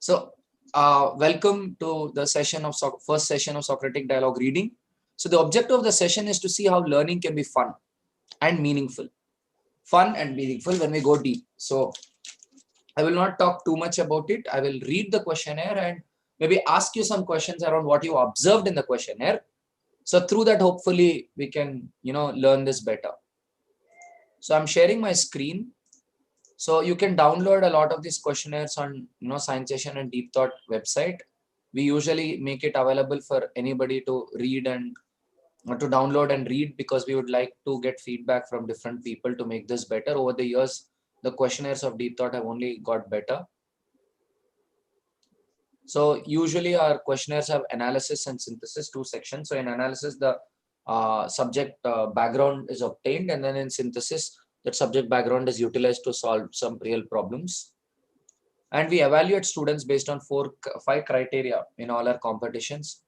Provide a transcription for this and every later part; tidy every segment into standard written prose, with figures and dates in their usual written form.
Welcome to the first session of Socratic dialogue reading. So the objective of the session is to see how learning can be fun and meaningful. Fun and meaningful when we go deep. So I will not talk too much about it. I will read the questionnaire and maybe ask you some questions around what you observed in the questionnaire. So through that, hopefully we can, learn this better. So I'm sharing my screen. So you can download a lot of these questionnaires on, Session and Deep Thought website. We usually make it available for anybody to read and to download and read because we would like to get feedback from different people to make this better. Over the years, the questionnaires of Deep Thought have only got better. So usually our questionnaires have analysis and synthesis, two sections. So in analysis, the subject background is obtained, and then in synthesis, that subject background is utilized to solve some real problems. And we evaluate students based on 5 criteria in all our competitions.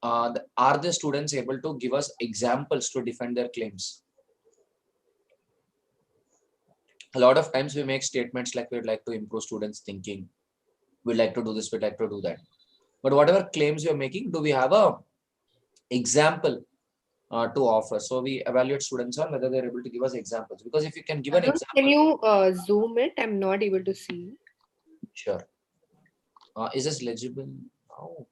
Are the students able to give us examples to defend their claims? A lot of times we make statements like we'd like to improve students' thinking. We'd like to do this, we'd like to do that. But whatever claims we are making, do we have a example to offer? So we evaluate students on whether they're able to give us examples. Because if you can give an example. Can you zoom it? I'm not able to see. Sure. Is this legible? Oh.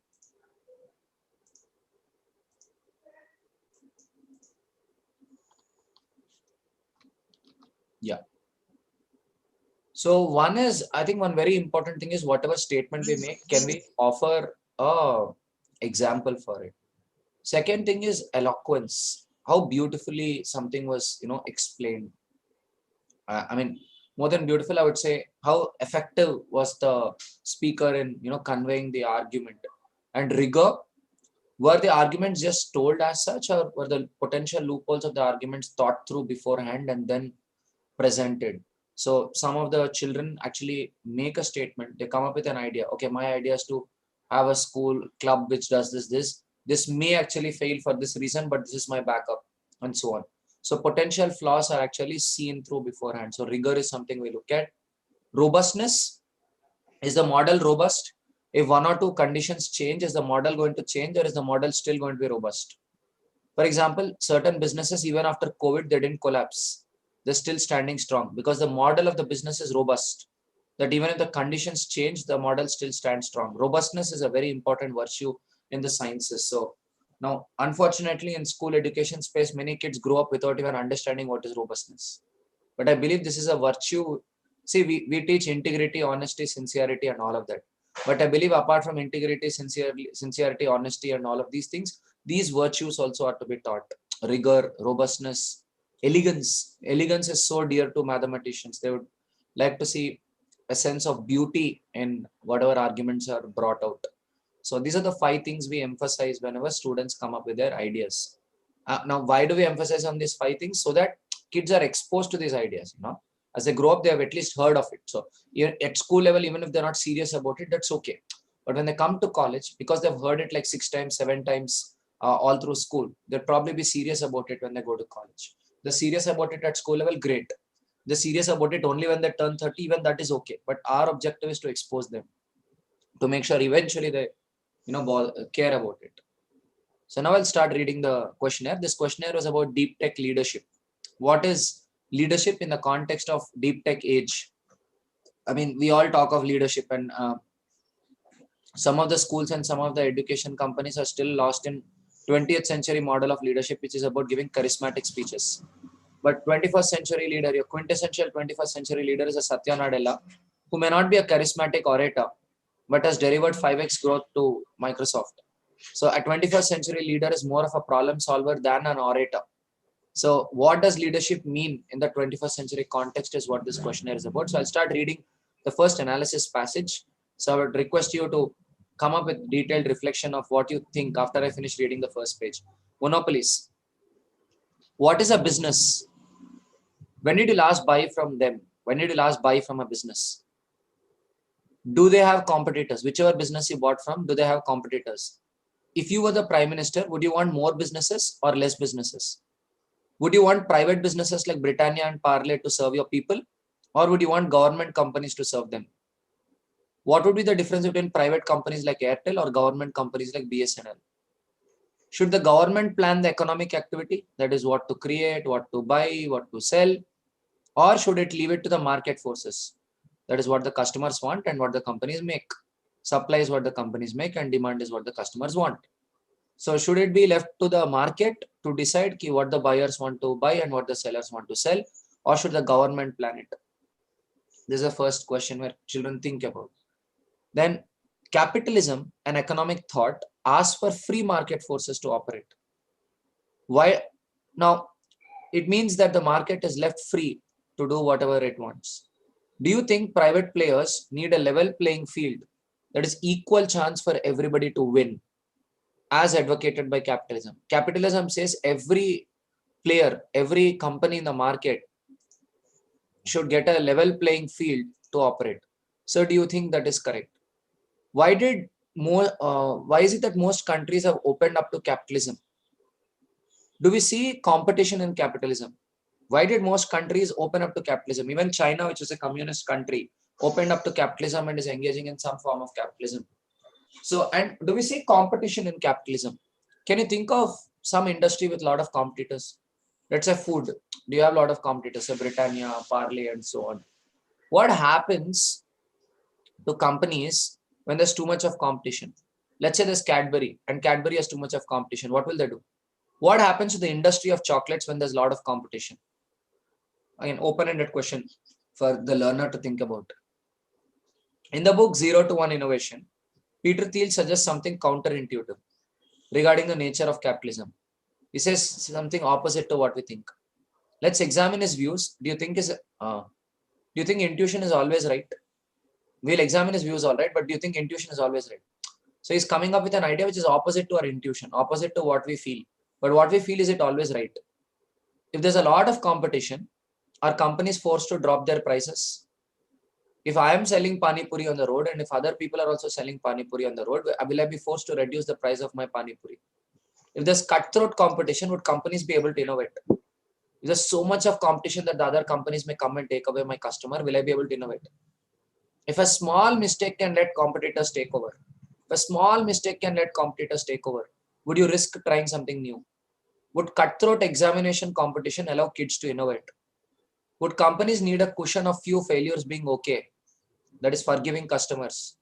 Yeah. So one is, I think one very important thing is whatever statement we make, can we offer a example for it? Second thing is eloquence. How beautifully something was, explained. I mean, more than beautiful, I would say how effective was the speaker in, conveying the argument. And rigor, were the arguments just told as such, or were the potential loopholes of the arguments thought through beforehand and then presented? So some of the children actually make a statement. They come up with an idea. Okay, my idea is to have a school club which does this. This may actually fail for this reason, but this is my backup, and so on. So potential flaws are actually seen through beforehand. So rigor is something we look at. Robustness, is the model robust? If one or two conditions change, is the model going to change, or is the model still going to be robust? For example, certain businesses, even after COVID, they didn't collapse. They're still standing strong because the model of the business is robust. That even if the conditions change, the model still stands strong. Robustness is a very important virtue in the sciences. So now, unfortunately, in school education space, many kids grow up without even understanding what is robustness. But I believe this is a virtue. See, we teach integrity, honesty, sincerity, and all of that. But I believe apart from integrity, sincerity, honesty, and all of these things, these virtues also are to be taught. Rigor, robustness, elegance. Elegance is so dear to mathematicians. They would like to see a sense of beauty in whatever arguments are brought out. So these are the 5 things we emphasize whenever students come up with their ideas. Now, why do we emphasize on these 5 things? So that kids are exposed to these ideas. As they grow up, they have at least heard of it. So at school level, even if they're not serious about it, that's okay. But when they come to college, because they've heard it like 6 times, 7 times all through school, they'll probably be serious about it when they go to college. They're serious about it at school level, great. They're serious about it only when they turn 30, even that is okay. But our objective is to expose them, to make sure eventually they, care about it. So now I'll start reading the questionnaire. This questionnaire was about deep tech leadership. What is leadership in the context of deep tech age? I mean, we all talk of leadership, and some of the schools and some of the education companies are still lost in 20th century model of leadership, which is about giving charismatic speeches. But 21st century leader, your quintessential 21st century leader is a Satya Nadella, who may not be a charismatic orator, but has delivered 5x growth to Microsoft. So a 21st century leader is more of a problem solver than an orator. So what does leadership mean in the 21st century context is what this questionnaire is about. So I'll start reading the first analysis passage. So I would request you to come up with detailed reflection of what you think after I finish reading the first page. Monopolies. What is a business? When did you last buy from them? When did you last buy from a business? Do they have competitors? Whichever business you bought from, do they have competitors? If you were the prime minister, would you want more businesses or less businesses? Would you want private businesses like Britannia and Parle to serve your people? Or would you want government companies to serve them? What would be the difference between private companies like Airtel or government companies like BSNL? Should the government plan the economic activity, that is what to create, what to buy, what to sell, or should it leave it to the market forces? That is what the customers want and what the companies make. Supply is what the companies make and demand is what the customers want. So should it be left to the market to decide what the buyers want to buy and what the sellers want to sell, or should the government plan it? This is the first question where children think about. Then capitalism and economic thought asks for free market forces to operate. Why? Now, it means that the market is left free to do whatever it wants. Do you think private players need a level playing field, that is equal chance for everybody to win, as advocated by capitalism? Capitalism says every player, every company in the market should get a level playing field to operate. So do you think that is correct? Why is it that most countries have opened up to capitalism? Do we see competition in capitalism? Why did most countries open up to capitalism? Even China, which is a communist country, opened up to capitalism and is engaging in some form of capitalism. So, and do we see competition in capitalism? Can you think of some industry with a lot of competitors? Let's say food. Do you have a lot of competitors? So Britannia, Parley, and so on. What happens to companies when there's too much of competition? Let's say there's Cadbury and Cadbury has too much of competition. What will they do? What happens to the industry of chocolates when there's a lot of competition? Again, open-ended question for the learner to think about. In the book Zero to One Innovation, Peter Thiel suggests something counterintuitive regarding the nature of capitalism. He says something opposite to what we think. Let's examine his views. Do you think intuition is always right? We'll examine his views, all right, but do you think intuition is always right? So he's coming up with an idea which is opposite to our intuition, opposite to what we feel. But what we feel, is it always right? If there's a lot of competition, are companies forced to drop their prices? If I am selling pani puri on the road and if other people are also selling pani puri on the road, will I be forced to reduce the price of my pani puri? If there's cutthroat competition, would companies be able to innovate? If there's so much of competition that the other companies may come and take away my customer, will I be able to innovate? If a small mistake can let competitors take over, if a small mistake can let competitors take over, would you risk trying something new? Would cutthroat examination competition allow kids to innovate? Would companies need a cushion of few failures being okay, that is forgiving customers?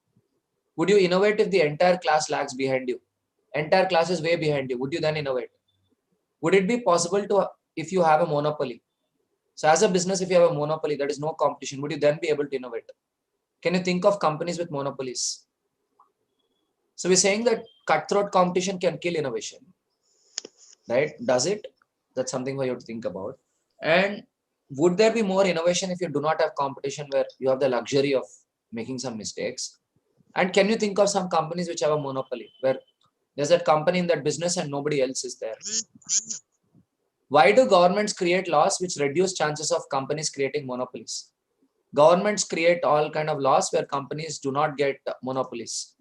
Would you innovate if the entire class lags behind you? Entire class is way behind you. Would you then innovate? Would it be possible to, if you have a monopoly? So as a business, if you have a monopoly, that is no competition, would you then be able to innovate? Can you think of companies with monopolies? So we're saying that cutthroat competition can kill innovation, right? Does it? That's something for you to think about. And would there be more innovation if you do not have competition, where you have the luxury of making some mistakes? And can you think of some companies which have a monopoly, where there's that company in that business and nobody else is there? Why do governments create laws which reduce chances of companies creating monopolies? Governments create all kind of laws where companies do not get monopolies.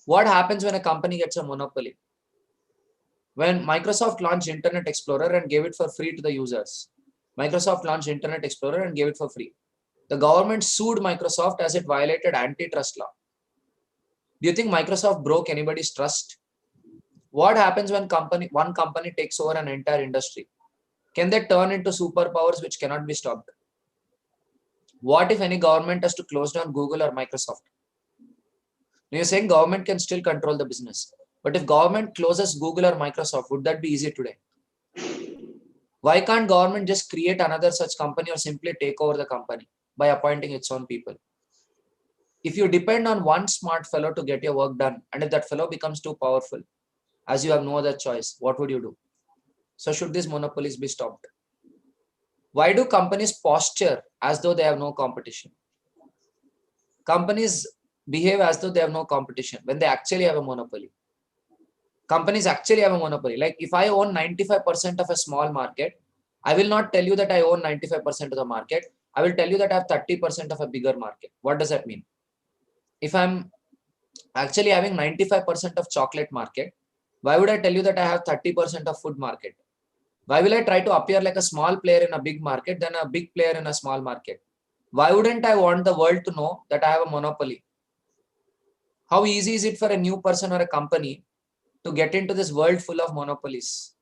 What happens when a company gets a monopoly? When Microsoft launched Internet Explorer and gave it for free to the users, Microsoft launched Internet Explorer and gave it for free. The government sued Microsoft as it violated antitrust law. Do you think Microsoft broke anybody's trust? What happens when one company takes over an entire industry? Can they turn into superpowers which cannot be stopped? What if any government has to close down Google or Microsoft? Now you're saying government can still control the business. But if government closes Google or Microsoft, would that be easy today? Why can't government just create another such company or simply take over the company by appointing its own people? If you depend on one smart fellow to get your work done, and if that fellow becomes too powerful, as you have no other choice, what would you do? So should these monopolies be stopped? Why do companies posture as though they have no competition? Companies behave as though they have no competition when they actually have a monopoly. Companies actually have a monopoly. Like if I own 95% of a small market, I will not tell you that I own 95% of the market. I will tell you that I have 30% of a bigger market. What does that mean? If I'm actually having 95% of chocolate market, why would I tell you that I have 30% of food market? Why will I try to appear like a small player in a big market than a big player in a small market? Why wouldn't I want the world to know that I have a monopoly? How easy is it for a new person or a company to get into this world full of monopolies?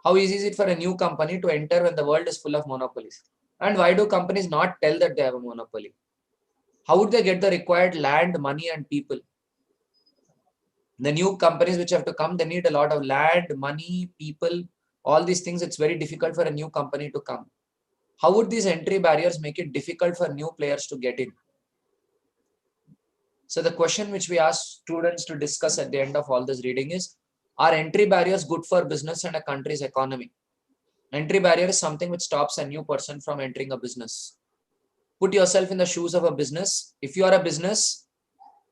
How easy is it for a new company to enter when the world is full of monopolies? And why do companies not tell that they have a monopoly? How would they get the required land, money, and people? The new companies which have to come, they need a lot of land, money, people, all these things. It's very difficult for a new company to come. How would these entry barriers make it difficult for new players to get in? So the question which we ask students to discuss at the end of all this reading is, are entry barriers good for business and a country's economy? Entry barrier is something which stops a new person from entering a business. Put yourself in the shoes of a business. If you are a business,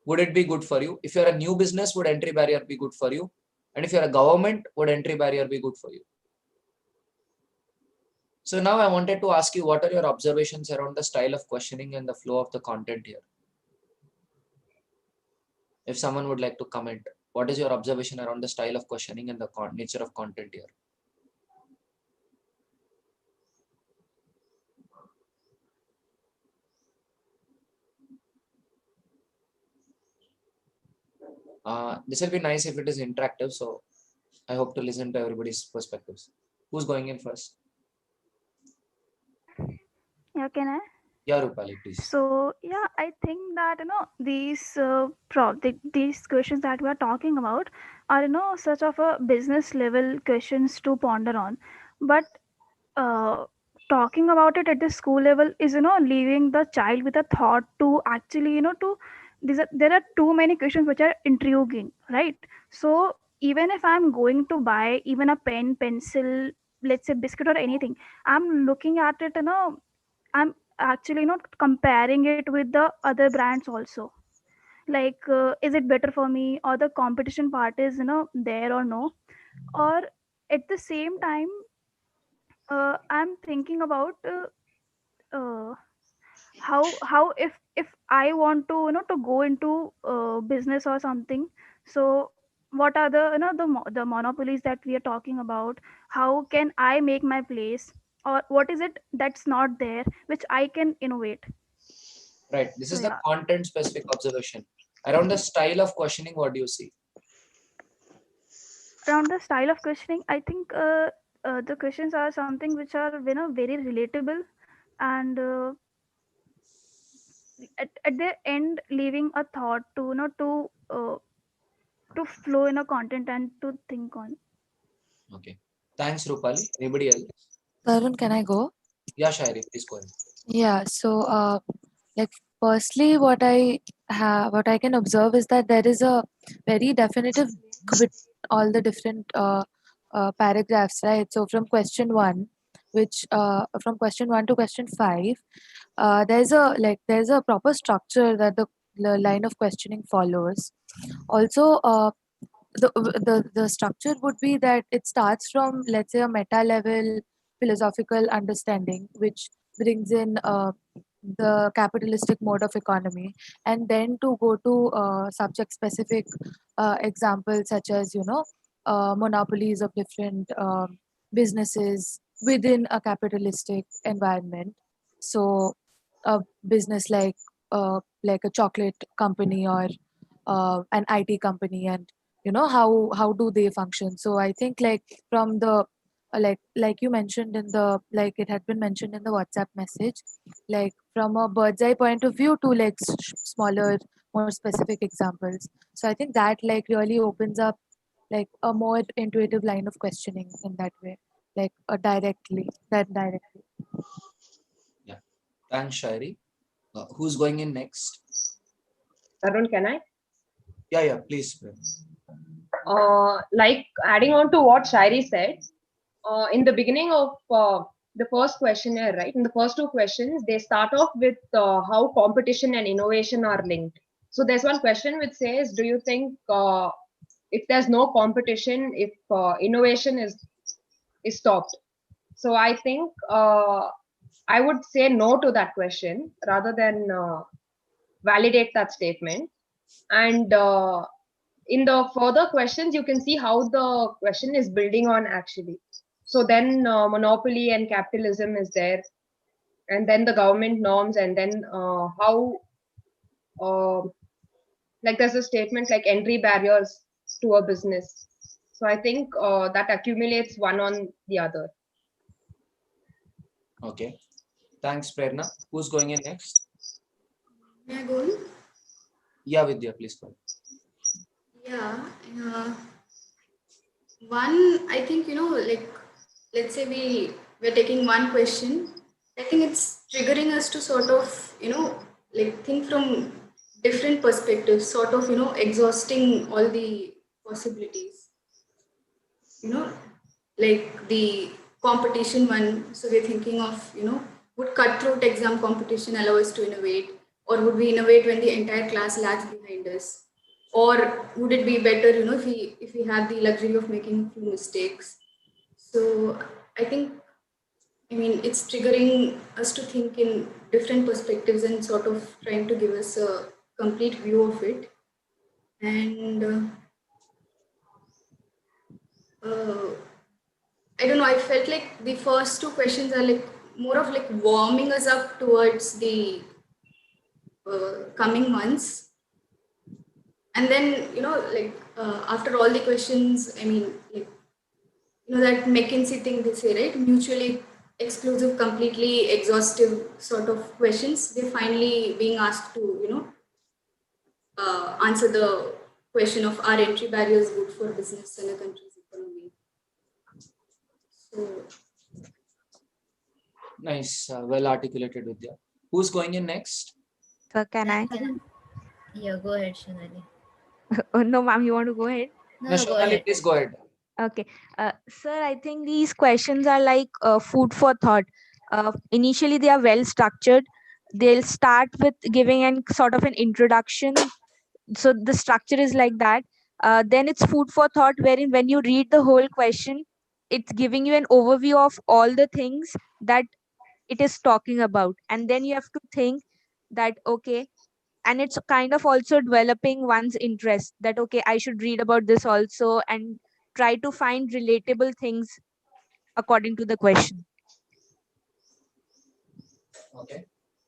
would it be good for you? If you're a new business, would entry barrier be good for you? And if you're a government, would entry barrier be good for you? So now I wanted to ask you, what are your observations around the style of questioning and the flow of the content here? If someone would like to comment, what is your observation around the style of questioning and the nature of content here? This will be nice if it is interactive. So I hope to listen to everybody's perspectives. Who's going in first? Yeah, can I? Yeah, Rupali, please. So yeah, I think that these these questions that we are talking about are such of a business level questions to ponder on, but uh, talking about it at the school level is leaving the child with a thought to actually to there are too many questions which are intriguing, right? So even if I'm going to buy even a pen, pencil, let's say biscuit or anything, I'm looking at it, I'm actually not comparing it with the other brands also, like is it better for me, or the competition part is there or no, or at the same time I'm thinking about uh, how if I want to to go into business or something. So what are the the monopolies that we are talking about? How can I make my place, or what is it that's not there which I can innovate? Right. This So is the yeah, content specific observation. Around the style of questioning, what do you see? around the style of questioning, I think the questions are something which are very relatable, and at the end leaving a thought to to flow in a content and to think on. Okay. Thanks, Rupali. Anybody else? Tarun, can I go? Yeah, Shairi, please go ahead. Yeah. So, like, firstly, what I can observe is that there is a very definitive link between all the different paragraphs, right? So, from question one to question five, there's a proper structure that the line of questioning follows. Also, the structure would be that it starts from, let's say, a meta level philosophical understanding, which brings in the capitalistic mode of economy, and then to go to subject specific examples, such as monopolies of different businesses within a capitalistic environment. So a business like a chocolate company, or an IT company, and how do they function. So I think, like, from the like you mentioned in the, like it had been mentioned in the WhatsApp message, like from a bird's eye point of view to like smaller, more specific examples. So I think that like really opens up like a more intuitive line of questioning in that way, like directly. Yeah. Thanks, Shairi. Who's going in next? Arun, can I? Yeah, please. Like adding on to what Shairi said, in the beginning of the first questionnaire, right? In the first two questions, they start off with how competition and innovation are linked. So there's one question which says, "Do you think if there's no competition, if innovation is stopped?" So I think I would say no to that question rather than validate that statement. And in the further questions, you can see how the question is building on actually. So then monopoly and capitalism is there, and then the government norms, and then how uh, Like there's a statement like entry barriers to a business. So I think that accumulates one on the other. Okay. Thanks, Prerna. Who's going in next? May I go in? Yeah, Vidya, please go. Yeah. One, I think, like, let's say we're taking one question. I think it's triggering us to sort of, like think from different perspectives, sort of, exhausting all the possibilities. Like the competition one. So we're thinking of, would cutthroat exam competition allow us to innovate? Or would we innovate when the entire class lags behind us? Or would it be better, if we have the luxury of making a few mistakes? So I think, it's triggering us to think in different perspectives and sort of trying to give us a complete view of it. And I don't know, I felt like the first two questions are like more of like warming us up towards the coming months. And then, like after all the questions, like, that McKinsey thing they say, right? Mutually exclusive, completely exhaustive sort of questions. They're finally being asked to, answer the question of are entry barriers good for business and a country's economy? So Nice. Well articulated, Vidya. Who's going in next? So can I? Yeah, go ahead, Shanali. Oh, no, ma'am, you want to go ahead? No, No, no, go Shonali, ahead. please go ahead. Okay. Sir, I think these questions are like food for thought. Initially, they are well structured. They'll start with giving an sort of an introduction. So the structure is like that. Then it's food for thought, wherein when you read the whole question, it's giving you an overview of all the things that it is talking about. And then you have to think that, okay, and it's kind of also developing one's interest that okay, I should read about this also and try to find relatable things according to the question. Okay.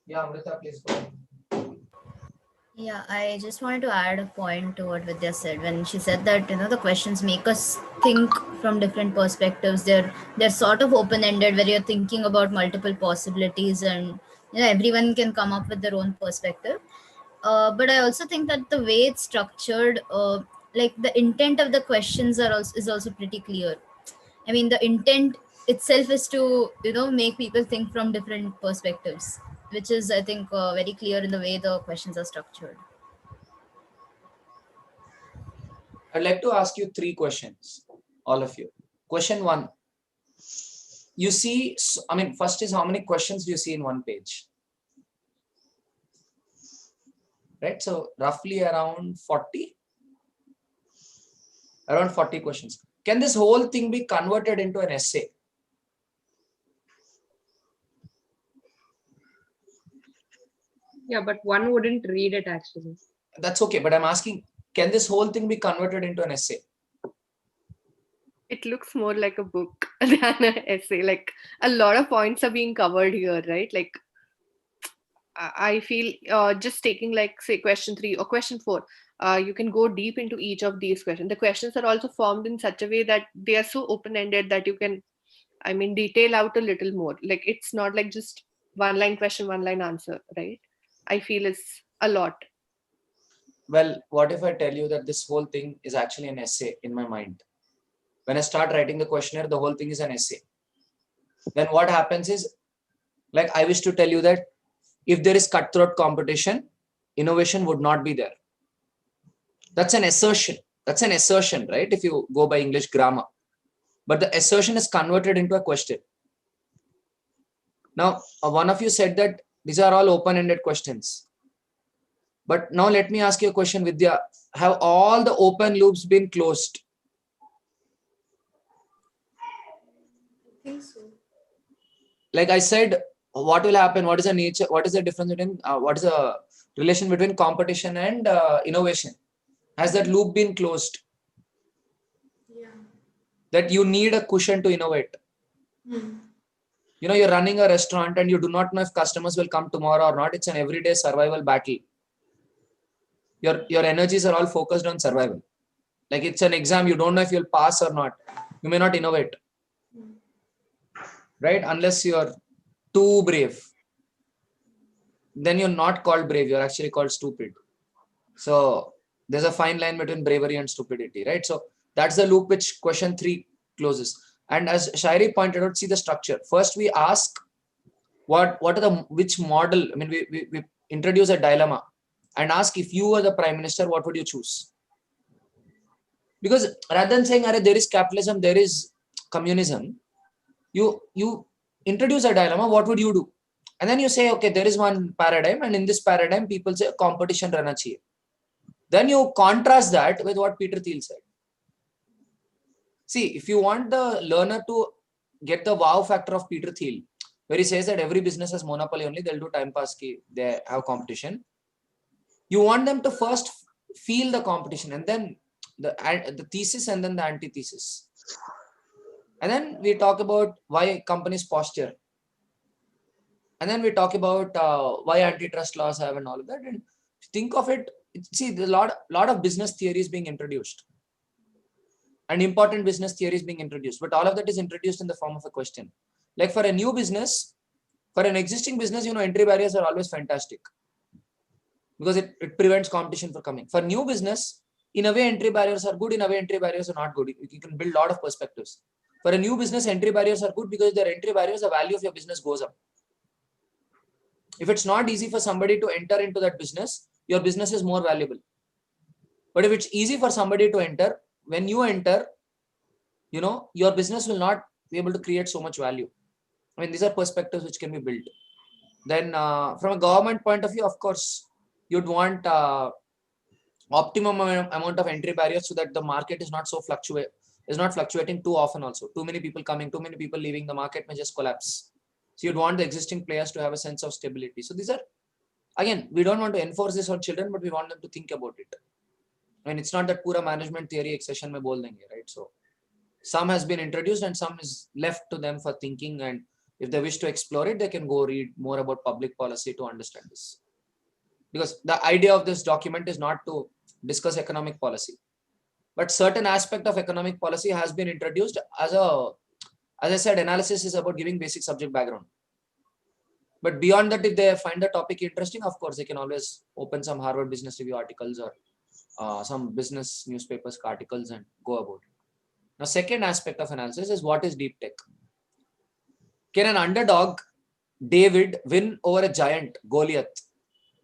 Yeah, Amrita, please go ahead. Yeah, I just wanted to add a point to what Vidya said when she said that the questions make us think from different perspectives. They're sort of open ended where you're thinking about multiple possibilities and everyone can come up with their own perspective. But I also think that the way it's structured, like the intent of the questions is also pretty clear. I mean, the intent itself is to make people think from different perspectives, which is I think very clear in the way the questions are structured. I'd like to ask you 3 questions, all of you. Question 1. You see, first is how many questions do you see in one page? Right, so roughly around 40. Around 40 questions. Can this whole thing be converted into an essay? Yeah, but one wouldn't read it actually. That's okay, but I'm asking, can this whole thing be converted into an essay? It looks more like a book than an essay. Like a lot of points are being covered here, right? Like I feel just taking like say question 3 or question 4, you can go deep into each of these questions. The questions are also formed in such a way that they are so open-ended that you can, detail out a little more. Like it's not like just one line question, one line answer, right? I feel it's a lot. Well, what if I tell you that this whole thing is actually an essay in my mind? When I start writing the questionnaire, the whole thing is an essay. Then what happens is, like I wish to tell you that if there is cutthroat competition, innovation would not be there. That's an assertion. That's an assertion, right? If you go by English grammar. But the assertion is converted into a question. Now, one of you said that these are all open-ended questions. But now let me ask you a question, Vidya. Have all the open loops been closed? I think so. Like I said, what will happen? What is the nature? What is the difference between, what is the relation between competition and innovation? Has that loop been closed? Yeah. That you need a cushion to innovate. You're running a restaurant and you do not know if customers will come tomorrow or not. It's an everyday survival battle. Your energies are all focused on survival. Like it's an exam, you don't know if you'll pass or not. You may not innovate, right? Unless you're too brave. Then you're not called brave, you're actually called stupid. So there's a fine line between bravery and stupidity, right? So that's the loop which question 3 closes. And as Shairi pointed out, see the structure. First we ask what are the, which model, I mean, we introduce a dilemma and ask, if you were the prime minister, what would you choose? Because rather than saying, there is capitalism, there is communism, you introduce a dilemma, what would you do? And then you say, okay, there is one paradigm, and in this paradigm, people say competition rana chahiye. Then you contrast that with what Peter Thiel said. See, if you want the learner to get the wow factor of Peter Thiel, where he says that every business has monopoly only, they'll do time pass, they have competition. You want them to first feel the competition, and then the thesis, and then the antithesis. And then we talk about why companies posture. And then we talk about why antitrust laws have and all of that. And think of it, see, there's a lot of business theories being introduced. And important business theories being introduced. But all of that is introduced in the form of a question. Like for a new business, for an existing business, entry barriers are always fantastic. Because it prevents competition from coming. For new business, in a way, entry barriers are good. In a way, entry barriers are not good. You can build a lot of perspectives. For a new business, entry barriers are good because their entry barriers, the value of your business goes up. If it's not easy for somebody to enter into that business, your business is more valuable. But if it's easy for somebody to enter, when you enter, your business will not be able to create so much value. I mean, these are perspectives which can be built. Then from a government point of view, of course, you'd want optimum amount of entry barriers so that the market is not fluctuating too often also. Too many people coming, too many people leaving, the market may just collapse. So you'd want the existing players to have a sense of stability. So these are, again, we don't want to enforce this on children, but we want them to think about it. I mean, it's not that pura management theory ek session mein bol denge, right? So some has been introduced and some is left to them for thinking. And if they wish to explore it, they can go read more about public policy to understand this. Because the idea of this document is not to discuss economic policy, but certain aspect of economic policy has been introduced as I said, analysis is about giving basic subject background. But beyond that, if they find the topic interesting, of course, they can always open some Harvard Business Review articles or some business newspapers articles and go about it. Now, second aspect of analysis is what is deep tech? Can an underdog, David, win over a giant, Goliath?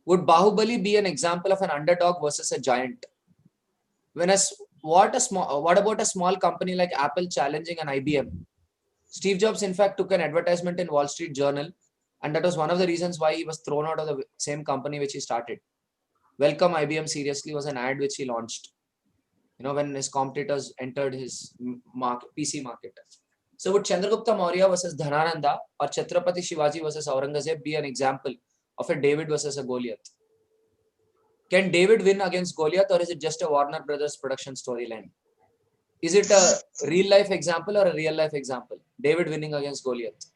Would Bahubali be an example of an underdog versus a giant? What about a small company like Apple challenging an IBM? Steve Jobs, in fact, took an advertisement in Wall Street Journal, and that was one of the reasons why he was thrown out of the same company which he started. Welcome IBM seriously was an ad which he launched, when his competitors entered his PC market. So would Chandragupta Maurya versus Dhanananda or Chhatrapati Shivaji versus Aurangzeb be an example of a David versus a Goliath? Can David win against Goliath, or is it just a Warner Brothers production storyline? Is it a real life example or a real life example? David winning against Goliath.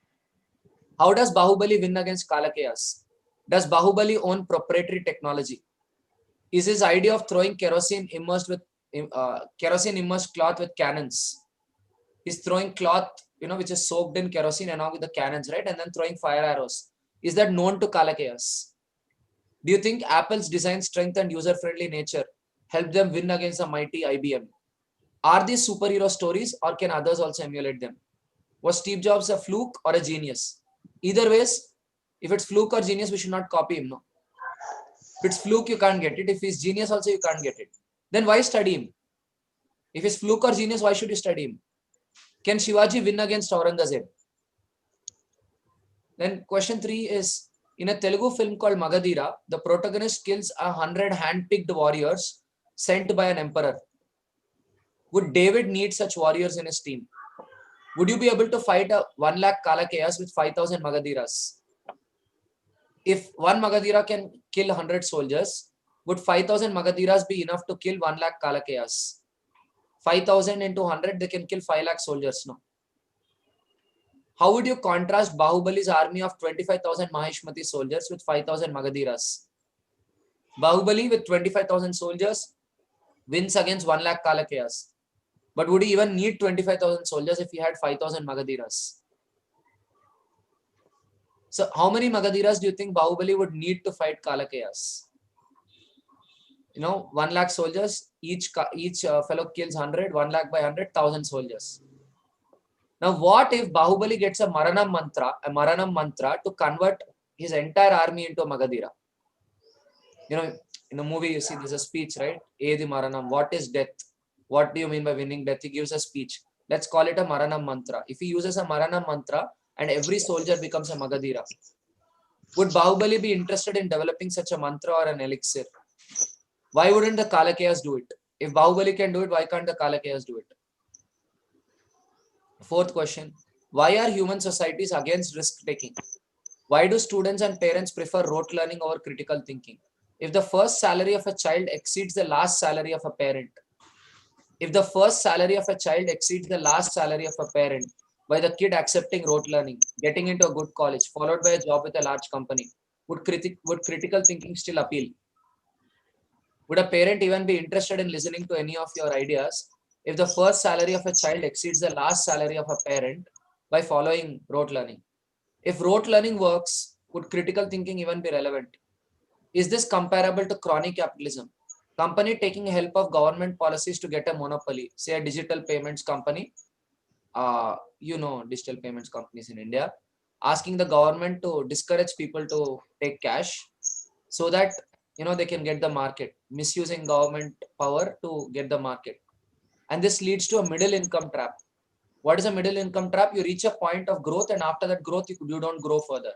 How does Bahubali win against Kalakeyas? Does Bahubali own proprietary technology? Is his idea of throwing kerosene immersed cloth with cannons? He's throwing cloth, which is soaked in kerosene along with the cannons, right? And then throwing fire arrows. Is that known to Kalakeyas? Do you think Apple's design strength and user-friendly nature help them win against the mighty IBM? Are these superhero stories, or can others also emulate them? Was Steve Jobs a fluke or a genius? Either ways, if it's fluke or genius, we should not copy him. No. If it's fluke, you can't get it. If he's genius also, you can't get it. Then why study him? If it's fluke or genius, why should you study him? Can Shivaji win against Aurangzeb? Then question 3 is, in a Telugu film called Magadira, the protagonist kills 100 hand-picked warriors sent by an emperor. Would David need such warriors in his team? Would you be able to fight 1 lakh Kalakeyas with 5,000 Magadiras? If one Magadira can kill 100 soldiers, would 5,000 Magadiras be enough to kill 1 lakh Kalakeyas? 5,000 into 100, they can kill 5 lakh soldiers. No. How would you contrast Bahubali's army of 25,000 Mahishmati soldiers with 5,000 Magadiras? Bahubali with 25,000 soldiers wins against 1 lakh Kalakeyas. But would he even need 25,000 soldiers if he had 5,000 Magadhiras? So how many Magadhiras do you think Bahubali would need to fight Kalakeyas? 1 lakh soldiers, each fellow kills 100, 1 lakh by 100, 1,000 soldiers. Now what if Bahubali gets a Maranam mantra to convert his entire army into a Magadhira? In the movie you see there's a speech, right? Edi Maranam, what is death? What do you mean by winning death? He gives a speech. Let's call it a Maranam mantra. If he uses a Maranam mantra and every soldier becomes a Magadhira, would Bahubali be interested in developing such a mantra or an elixir? Why wouldn't the Kalakeyas do it? If Bahubali can do it, why can't the Kalakeyas do it? Fourth question, why are human societies against risk-taking? Why do students and parents prefer rote learning over critical thinking? If the first salary of a child exceeds the last salary of a parent, if the first salary of a child exceeds the last salary of a parent, by the kid accepting rote learning, getting into a good college, followed by a job with a large company, would critical thinking still appeal? Would a parent even be interested in listening to any of your ideas if the first salary of a child exceeds the last salary of a parent by following rote learning? If rote learning works, would critical thinking even be relevant? Is this comparable to crony capitalism? Company taking help of government policies to get a monopoly, say a digital payments company, digital payments companies in India, asking the government to discourage people to take cash so that they can get the market, misusing government power to get the market. And this leads to a middle income trap. What is a middle income trap? You reach a point of growth and after that growth, you don't grow further.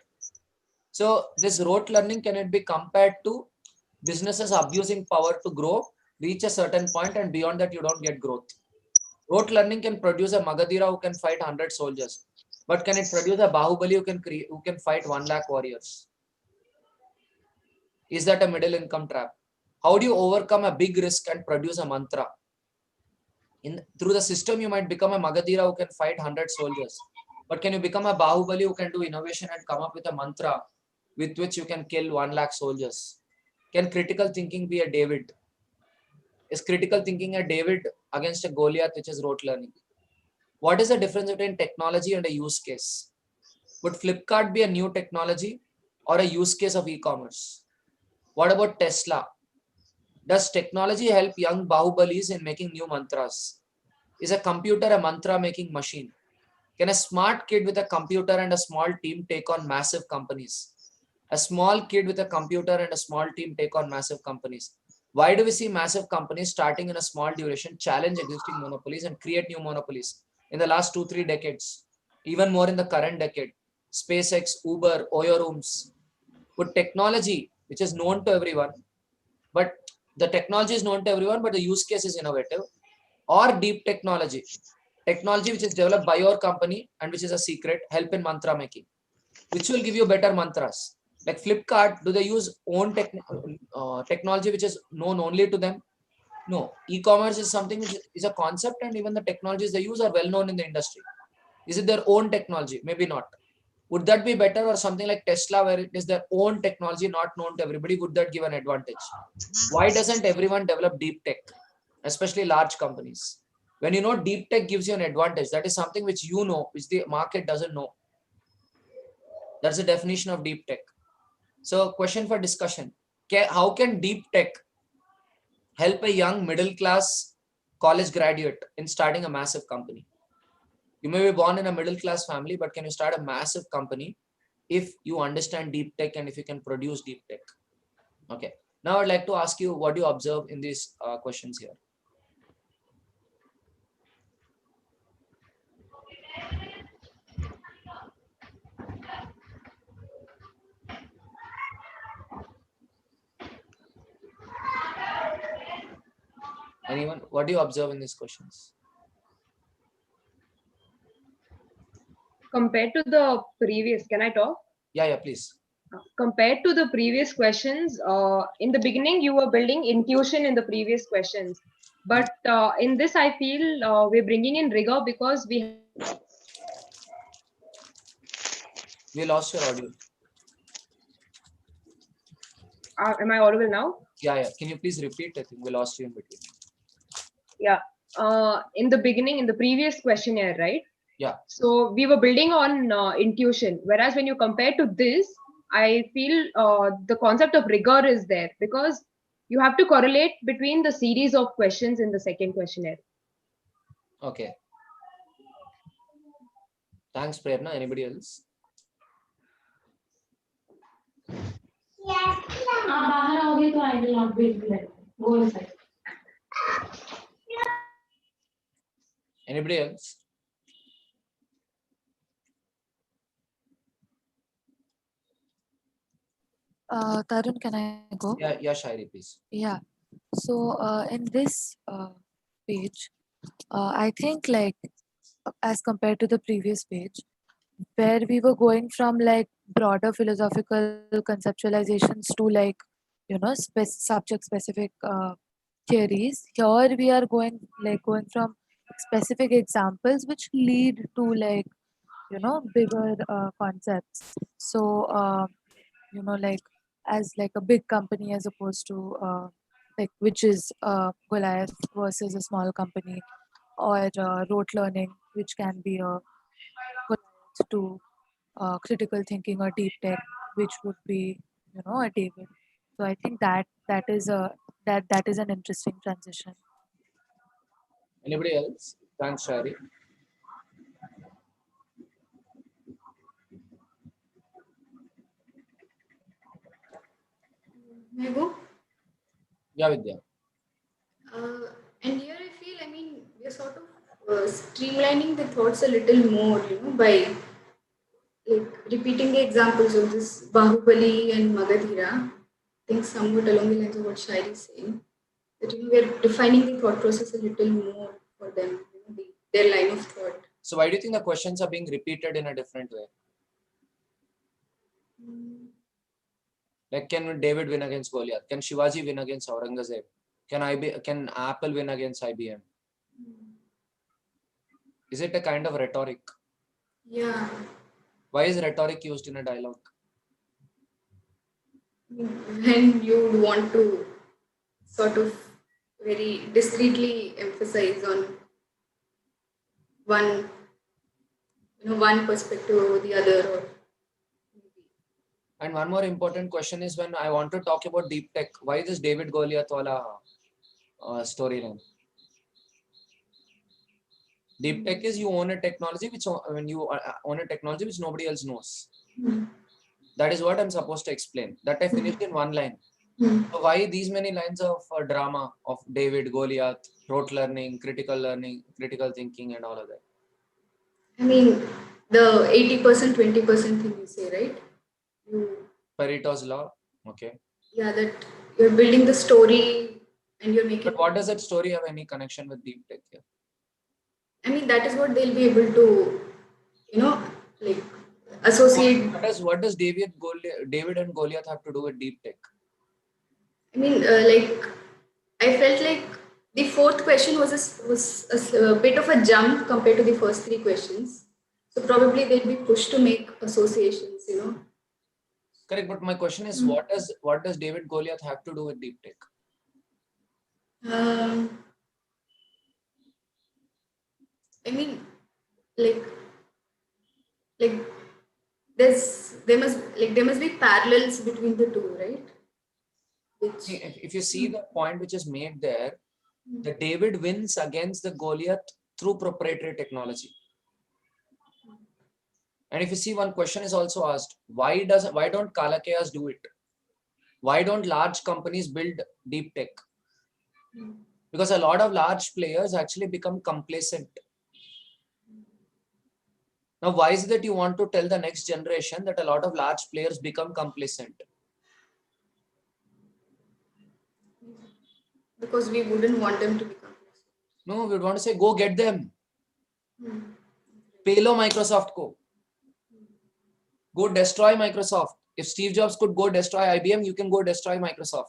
So this rote learning, can it be compared to businesses abusing power to grow, reach a certain point and beyond that you don't get growth? Rote learning can produce a Magadhira who can fight 100 soldiers. But can it produce a Bahubali who can fight 1 lakh warriors? Is that a middle income trap? How do you overcome a big risk and produce a mantra? Through the system, you might become a Magadhira who can fight 100 soldiers. But can you become a Bahubali who can do innovation and come up with a mantra with which you can kill 1 lakh soldiers? Can critical thinking be a David? Is critical thinking a David against a Goliath, which is rote learning? What is the difference between technology and a use case? Would Flipkart be a new technology or a use case of e-commerce? What about Tesla? Does technology help young Bahubalis in making new mantras? Is a computer a mantra making machine? Can a smart kid with a computer and a small team take on massive companies? A small kid with a computer and a small team take on massive companies. Why do we see massive companies starting in a small duration, challenge existing monopolies and create new monopolies in the last 2-3 decades? Even more in the current decade. SpaceX, Uber, Oyo Rooms. Would technology, which is known to everyone, but the technology is known to everyone, but the use case is innovative, or deep technology which is developed by your company and which is a secret, help in mantra making, which will give you better mantras? Like Flipkart, do they use own technology which is known only to them? No. E-commerce is something which is a concept and even the technologies they use are well known in the industry. Is it their own technology? Maybe not. Would that be better, or something like Tesla where it is their own technology not known to everybody? Would that give an advantage? Why doesn't everyone develop deep tech, especially large companies? When you know deep tech gives you an advantage, that is something which you know, which the market doesn't know. That's the definition of deep tech. So question for discussion. How can deep tech help a young middle class college graduate in starting a massive company? You may be born in a middle class family, but can you start a massive company if you understand deep tech and if you can produce deep tech? Okay. Now I'd like to ask you, what do you observe in these questions here? Anyone? What do you observe in these questions? Compared to the previous, can I talk? Yeah, please. Compared to the previous questions, in the beginning, you were building intuition in the previous questions. But in this, I feel we're bringing in rigor because we We lost your audio. Am I audible now? Yeah. Can you please repeat? I think we lost you in between. Yeah. In the beginning, in the previous questionnaire, right? Yeah. So we were building on intuition, whereas when you compare to this, I feel the concept of rigor is there because you have to correlate between the series of questions in the second questionnaire. Okay. Thanks, Prerna. Anybody else? आप बाहर आओगे तो I will not be able to go inside. Anybody else? Tarun, can I go? Yeah, Shairi, please. Yeah. So in this page, I think like as compared to the previous page, where we were going from like broader philosophical conceptualizations to like subject specific theories, here we are going from specific examples which lead to like bigger concepts. So like as like a big company as opposed to like which is Goliath versus a small company, or rote learning which can be a Goliath to critical thinking or deep tech which would be a David. So I think that is a that is an interesting transition. Anybody else? Thanks, Shairi. May I go? Yeah, Vidya. And here I feel, I mean, we're sort of streamlining the thoughts a little more, by like repeating the examples of this Bahubali and Magadhira. I think somewhat along the lines of what Shairi is saying, that we're defining the thought process a little more for them, their line of thought. So why do you think the questions are being repeated in a different way? Like, can David win against Goliath? Can Shivaji win against Aurangzeb? Can Apple win against IBM? Is it a kind of rhetoric? Yeah. Why is rhetoric used in a dialogue? When you would want to sort of very discreetly emphasize on one, one perspective over the other, or And one more important question is, when I want to talk about deep tech, why this David Goliath wala storyline? Deep tech is you own a technology which nobody else knows. That is what I'm supposed to explain. That I finished in one line. So why these many lines of drama of David, Goliath, rote learning, critical thinking, and all of that? I mean, the 80%, 20% thing you say, right? Pareto's law. Okay. Yeah, that you're building the story and you're making. But what does that story have any connection with deep tech here? I mean, that is what they'll be able to, like associate. What does David and Goliath have to do with deep tech? I mean, I felt like the fourth question was a bit of a jump compared to the first three questions. So probably they'll be pushed to make associations, Correct, but my question is, what does David Goliath have to do with deep tech? I mean, like there must be parallels between the two, right? If you see the point which is made there, the David wins against the Goliath through proprietary technology. And if you see, one question is also asked, why don't Kalakayas do it? Why don't large companies build deep tech? Because a lot of large players actually become complacent. Now, why is it that you want to tell the next generation that a lot of large players become complacent? Because we wouldn't want them to become complacent. No, we would want to say, go get them. Paylo Microsoft ko. Go destroy Microsoft. If Steve Jobs could go destroy IBM, you can go destroy Microsoft.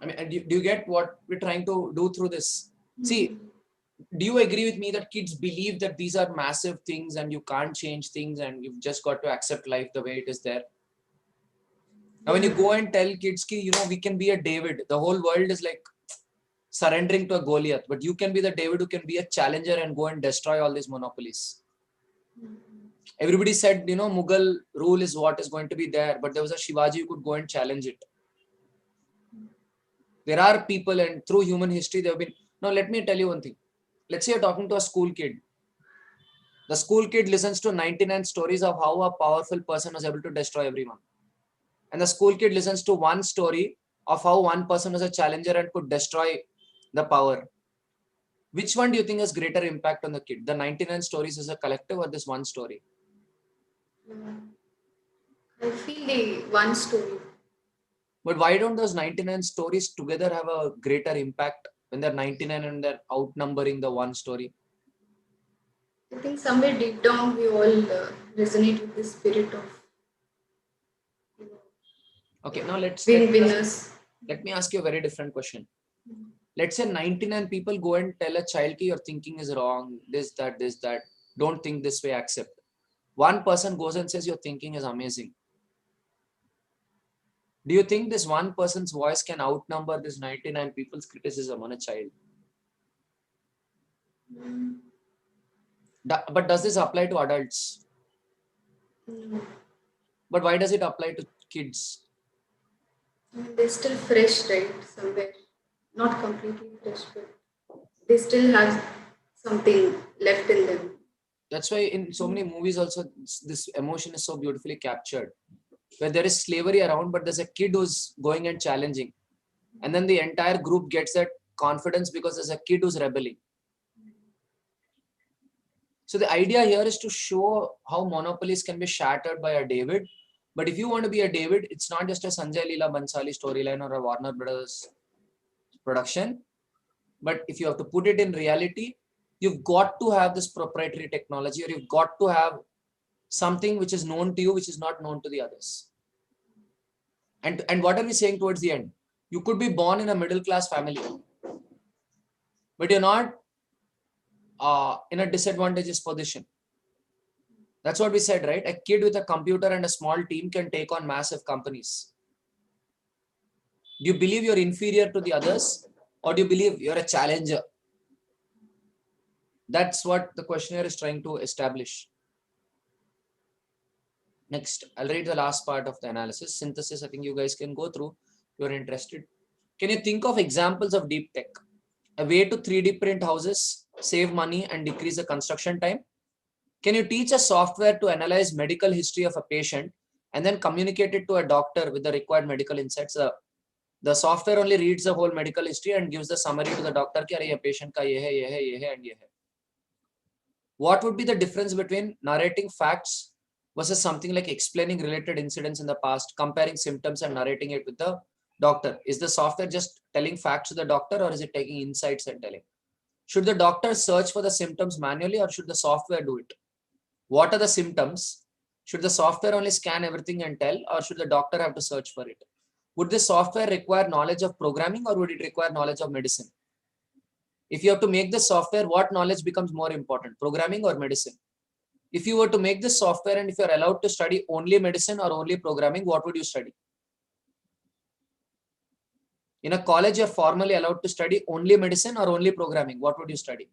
I mean, do you get what we're trying to do through this? See, do you agree with me that kids believe that these are massive things and you can't change things and you've just got to accept life the way it is there? Now, when you go and tell kids, ki, we can be a David, the whole world is like surrendering to a Goliath, but you can be the David who can be a challenger and go and destroy all these monopolies. Everybody said, Mughal rule is what is going to be there, but there was a Shivaji who could go and challenge it. There are people, and through human history, there have been. Now, let me tell you one thing. Let's say you're talking to a school kid. The school kid listens to 99 stories of how a powerful person was able to destroy everyone. And the school kid listens to one story of how one person was a challenger and could destroy the power. Which one do you think has greater impact on the kid? The 99 stories as a collective or this one story? I feel the one story. But why don't those 99 stories together have a greater impact when they're 99 and they're outnumbering the one story? I think somewhere deep down we all resonate with the spirit of Okay, now winners. Let me ask you a very different question. Let's say 99 people go and tell a child ki your thinking is wrong, this, that, don't think this way, accept. One person goes and says your thinking is amazing. Do you think this one person's voice can outnumber this 99 people's criticism on a child? But does this apply to adults? No. But why does it apply to kids? They're still fresh, right? Somewhere. Not completely fresh, but they still have something left in them. That's why in so many movies also this emotion is so beautifully captured. Where there is slavery around, but there's a kid who's going and challenging. And then the entire group gets that confidence because there's a kid who's rebelling. So the idea here is to show how monopolies can be shattered by a David. But if you want to be a David, it's not just a Sanjay Leela Bansali storyline or a Warner Brothers production. But if you have to put it in reality, you've got to have this proprietary technology, or you've got to have something which is known to you, which is not known to the others. And what are we saying towards the end? You could be born in a middle-class family, but you're not in a disadvantageous position. That's what we said, right? A kid with a computer and a small team can take on massive companies. Do you believe you're inferior to the others, or do you believe you're a challenger? That's what the questionnaire is trying to establish. Next, I'll read the last part of the analysis. Synthesis, I think you guys can go through if you're interested. Can you think of examples of deep tech? A way to 3D print houses, save money, and decrease the construction time? Can you teach a software to analyze medical history of a patient and then communicate it to a doctor with the required medical insights? The software only reads the whole medical history and gives the summary to the doctor कि अरे ये patient का ये है and ये है. What would be the difference between narrating facts versus something like explaining related incidents in the past, comparing symptoms and narrating it with the doctor? Is the software just telling facts to the doctor, or is it taking insights and telling? Should the doctor search for the symptoms manually, or should the software do it? What are the symptoms? Should the software only scan everything and tell, or should the doctor have to search for it? Would this software require knowledge of programming, or would it require knowledge of medicine? If you have to make this software, what knowledge becomes more important, programming or medicine? If you were to make this software and if you're allowed to study only medicine or only programming, what would you study? In a college, you're formally allowed to study only medicine or only programming. What would you study?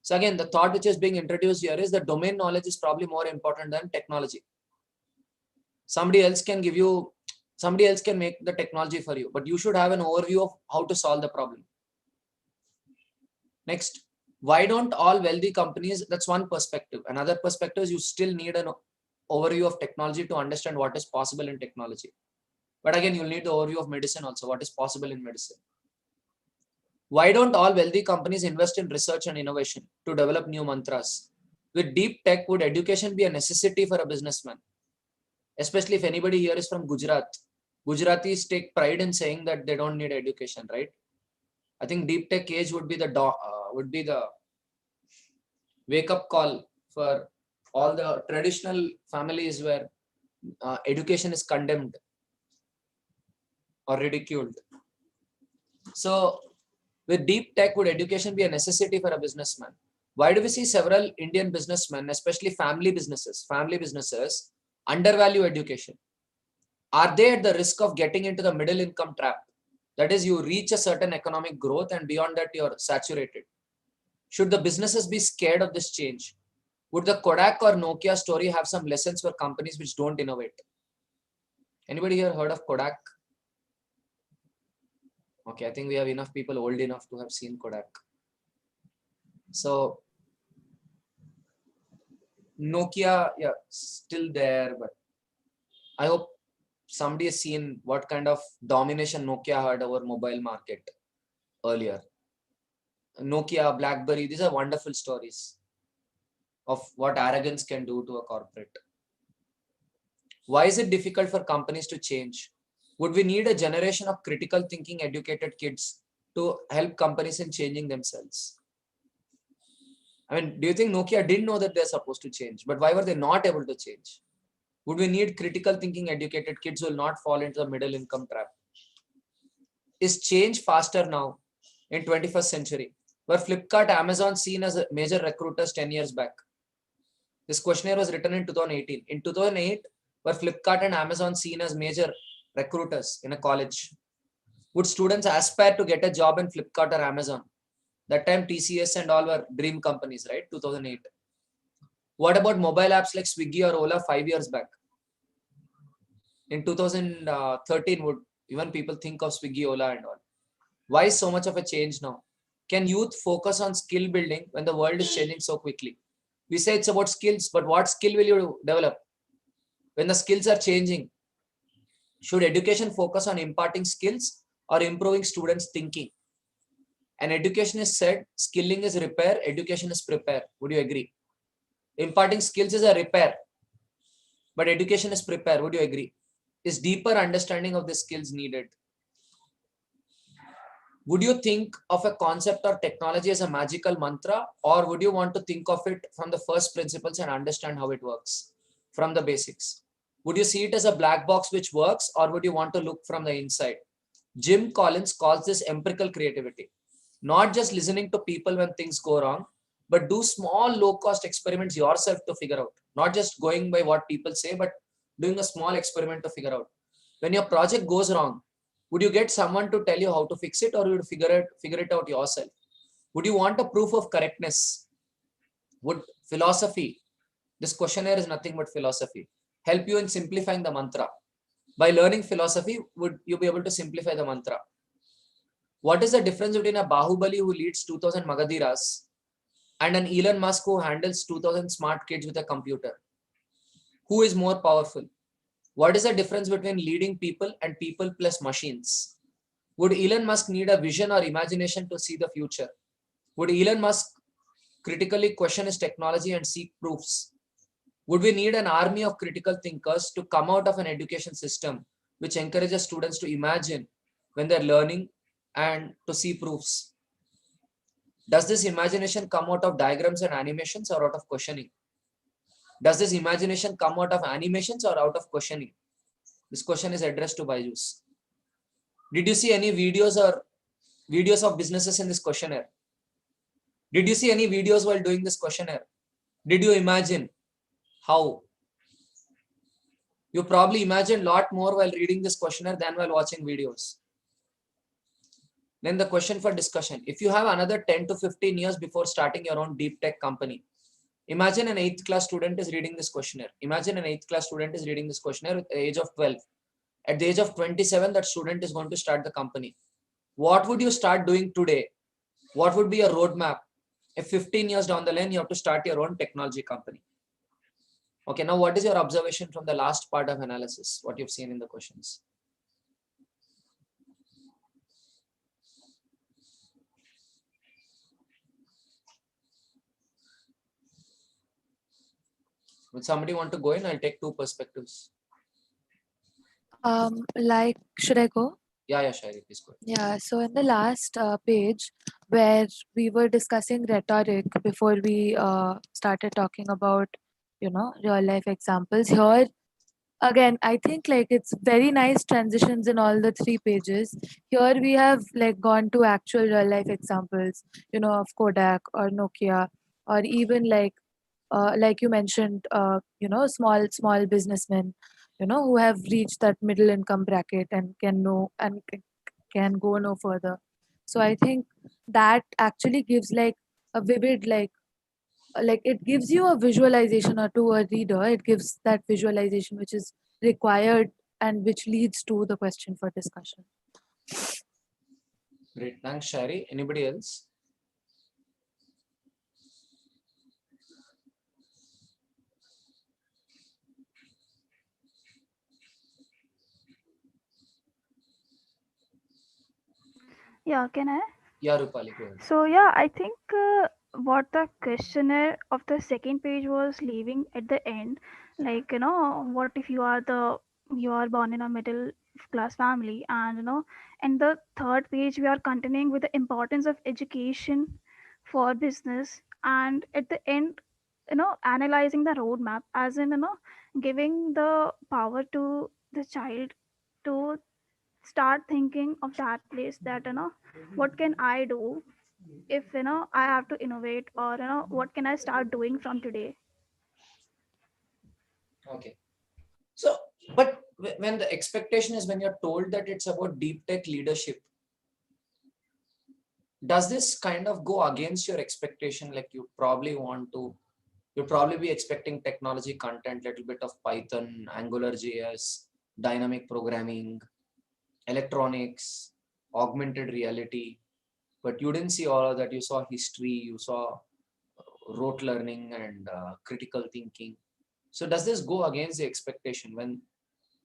So again, the thought which is being introduced here is that domain knowledge is probably more important than technology. Somebody else can make the technology for you, but you should have an overview of how to solve the problem. Next, why don't all wealthy companies, that's one perspective. Another perspective is you still need an overview of technology to understand what is possible in technology. But again, you'll need the overview of medicine also, what is possible in medicine. Why don't all wealthy companies invest in research and innovation to develop new mantras? With deep tech, would education be a necessity for a businessman? Especially if anybody here is from Gujarat. Gujaratis take pride in saying that they don't need education, right? I think deep tech age would be the wake up call for all the traditional families where education is condemned or ridiculed. So With deep tech, would education be a necessity for a businessman? Why do we see several Indian businessmen, especially family businesses, undervalue education? Are they at the risk of getting into the middle income trap? That is, you reach a certain economic growth and beyond that you're saturated. Should the businesses be scared of this change? Would the Kodak or Nokia story have some lessons for companies which don't innovate? Anybody here heard of Kodak? Okay, I think we have enough people old enough to have seen Kodak. So Nokia, yeah, still there, but I hope somebody has seen what kind of domination Nokia had over mobile market earlier. Nokia, BlackBerry, these are wonderful stories of what arrogance can do to a corporate. Why is it difficult for companies to change? Would we need a generation of critical thinking, educated kids to help companies in changing themselves? I mean, do you think Nokia didn't know that they're supposed to change? But why were they not able to change? Would we need critical thinking, educated kids who will not fall into the middle income trap? Is change faster now in 21st century? Were Flipkart, Amazon seen as major recruiters 10 years back? This questionnaire was written in 2018. In 2008, were Flipkart and Amazon seen as major recruiters in a college? Would students aspire to get a job in Flipkart or Amazon? That time TCS and all were dream companies, right? 2008. What about mobile apps like Swiggy or Ola 5 years back? In 2013, would even people think of Swiggy, Ola and all? Why so much of a change now? Can youth focus on skill building when the world is changing so quickly? We say it's about skills, but what skill will you develop when the skills are changing? Should education focus on imparting skills or improving students' thinking? An educationist said, skilling is repair, education is prepare. Would you agree? Imparting skills is a repair, but education is prepare. Would you agree? Is deeper understanding of the skills needed? Would you think of a concept or technology as a magical mantra, or would you want to think of it from the first principles and understand how it works from the basics? Would you see it as a black box which works, or would you want to look from the inside? Jim Collins calls this empirical creativity. Not just listening to people when things go wrong, but do small low-cost experiments yourself to figure out. Not just going by what people say, but doing a small experiment to figure out. When your project goes wrong, would you get someone to tell you how to fix it, or you would figure it out yourself? Would you want a proof of correctness? Would philosophy, this questionnaire is nothing but philosophy, help you in simplifying the mantra? By learning philosophy, would you be able to simplify the mantra? What is the difference between a Bahubali who leads 2000 Magadhiras and an Elon Musk who handles 2000 smart kids with a computer? Who is more powerful? What is the difference between leading people and people plus machines? Would Elon Musk need a vision or imagination to see the future? Would Elon Musk critically question his technology and seek proofs? Would we need an army of critical thinkers to come out of an education system which encourages students to imagine when they're learning and to see proofs? Does this imagination come out of diagrams and animations or out of questioning? Does this imagination come out of animations or out of questioning? This question is addressed to Byju's. Did you see any videos of businesses in this questionnaire? Did you see any videos while doing this questionnaire? Did you imagine how? You probably imagined a lot more while reading this questionnaire than while watching videos. Then the question for discussion. If you have another 10 to 15 years before starting your own deep tech company, imagine an 8th class student is reading this questionnaire. Imagine an 8th class student is reading this questionnaire at the age of 12. At the age of 27, that student is going to start the company. What would you start doing today? What would be your roadmap? If 15 years down the line, you have to start your own technology company. Okay, now what is your observation from the last part of analysis? What you've seen in the questions? Would somebody want to go in? I'll take two perspectives. Should I go? Yeah, Shairi, please go. Yeah, so in the last page where we were discussing rhetoric before we started talking about, real life examples, here again, I think like it's very nice transitions in all the 3 pages. Here we have like gone to actual real life examples, of Kodak or Nokia, or even like you mentioned, small businessmen, who have reached that middle income bracket and can go no further. So I think that actually gives like a vivid like it gives you a visualization, or to a reader it gives that visualization which is required and which leads to the question for discussion. Great. Thanks, Shari. Anybody else? Yeah, can I? Yeah, Rupali, go ahead. So yeah, I think what the questionnaire of the second page was leaving at the end, like what if you are born in a middle class family, and in the third page we are continuing with the importance of education for business, and at the end, analyzing the roadmap, as in giving the power to the child to start thinking of that place, that what can I do if I have to innovate, or what can I start doing from today. Okay. So, but when the expectation is, when you're told that it's about deep tech leadership, does this kind of go against your expectation? Like you probably be expecting technology content, little bit of Python, Angular JS, dynamic programming, electronics, augmented reality, but you didn't see all of that. You saw history, you saw rote learning and critical thinking. So does this go against the expectation when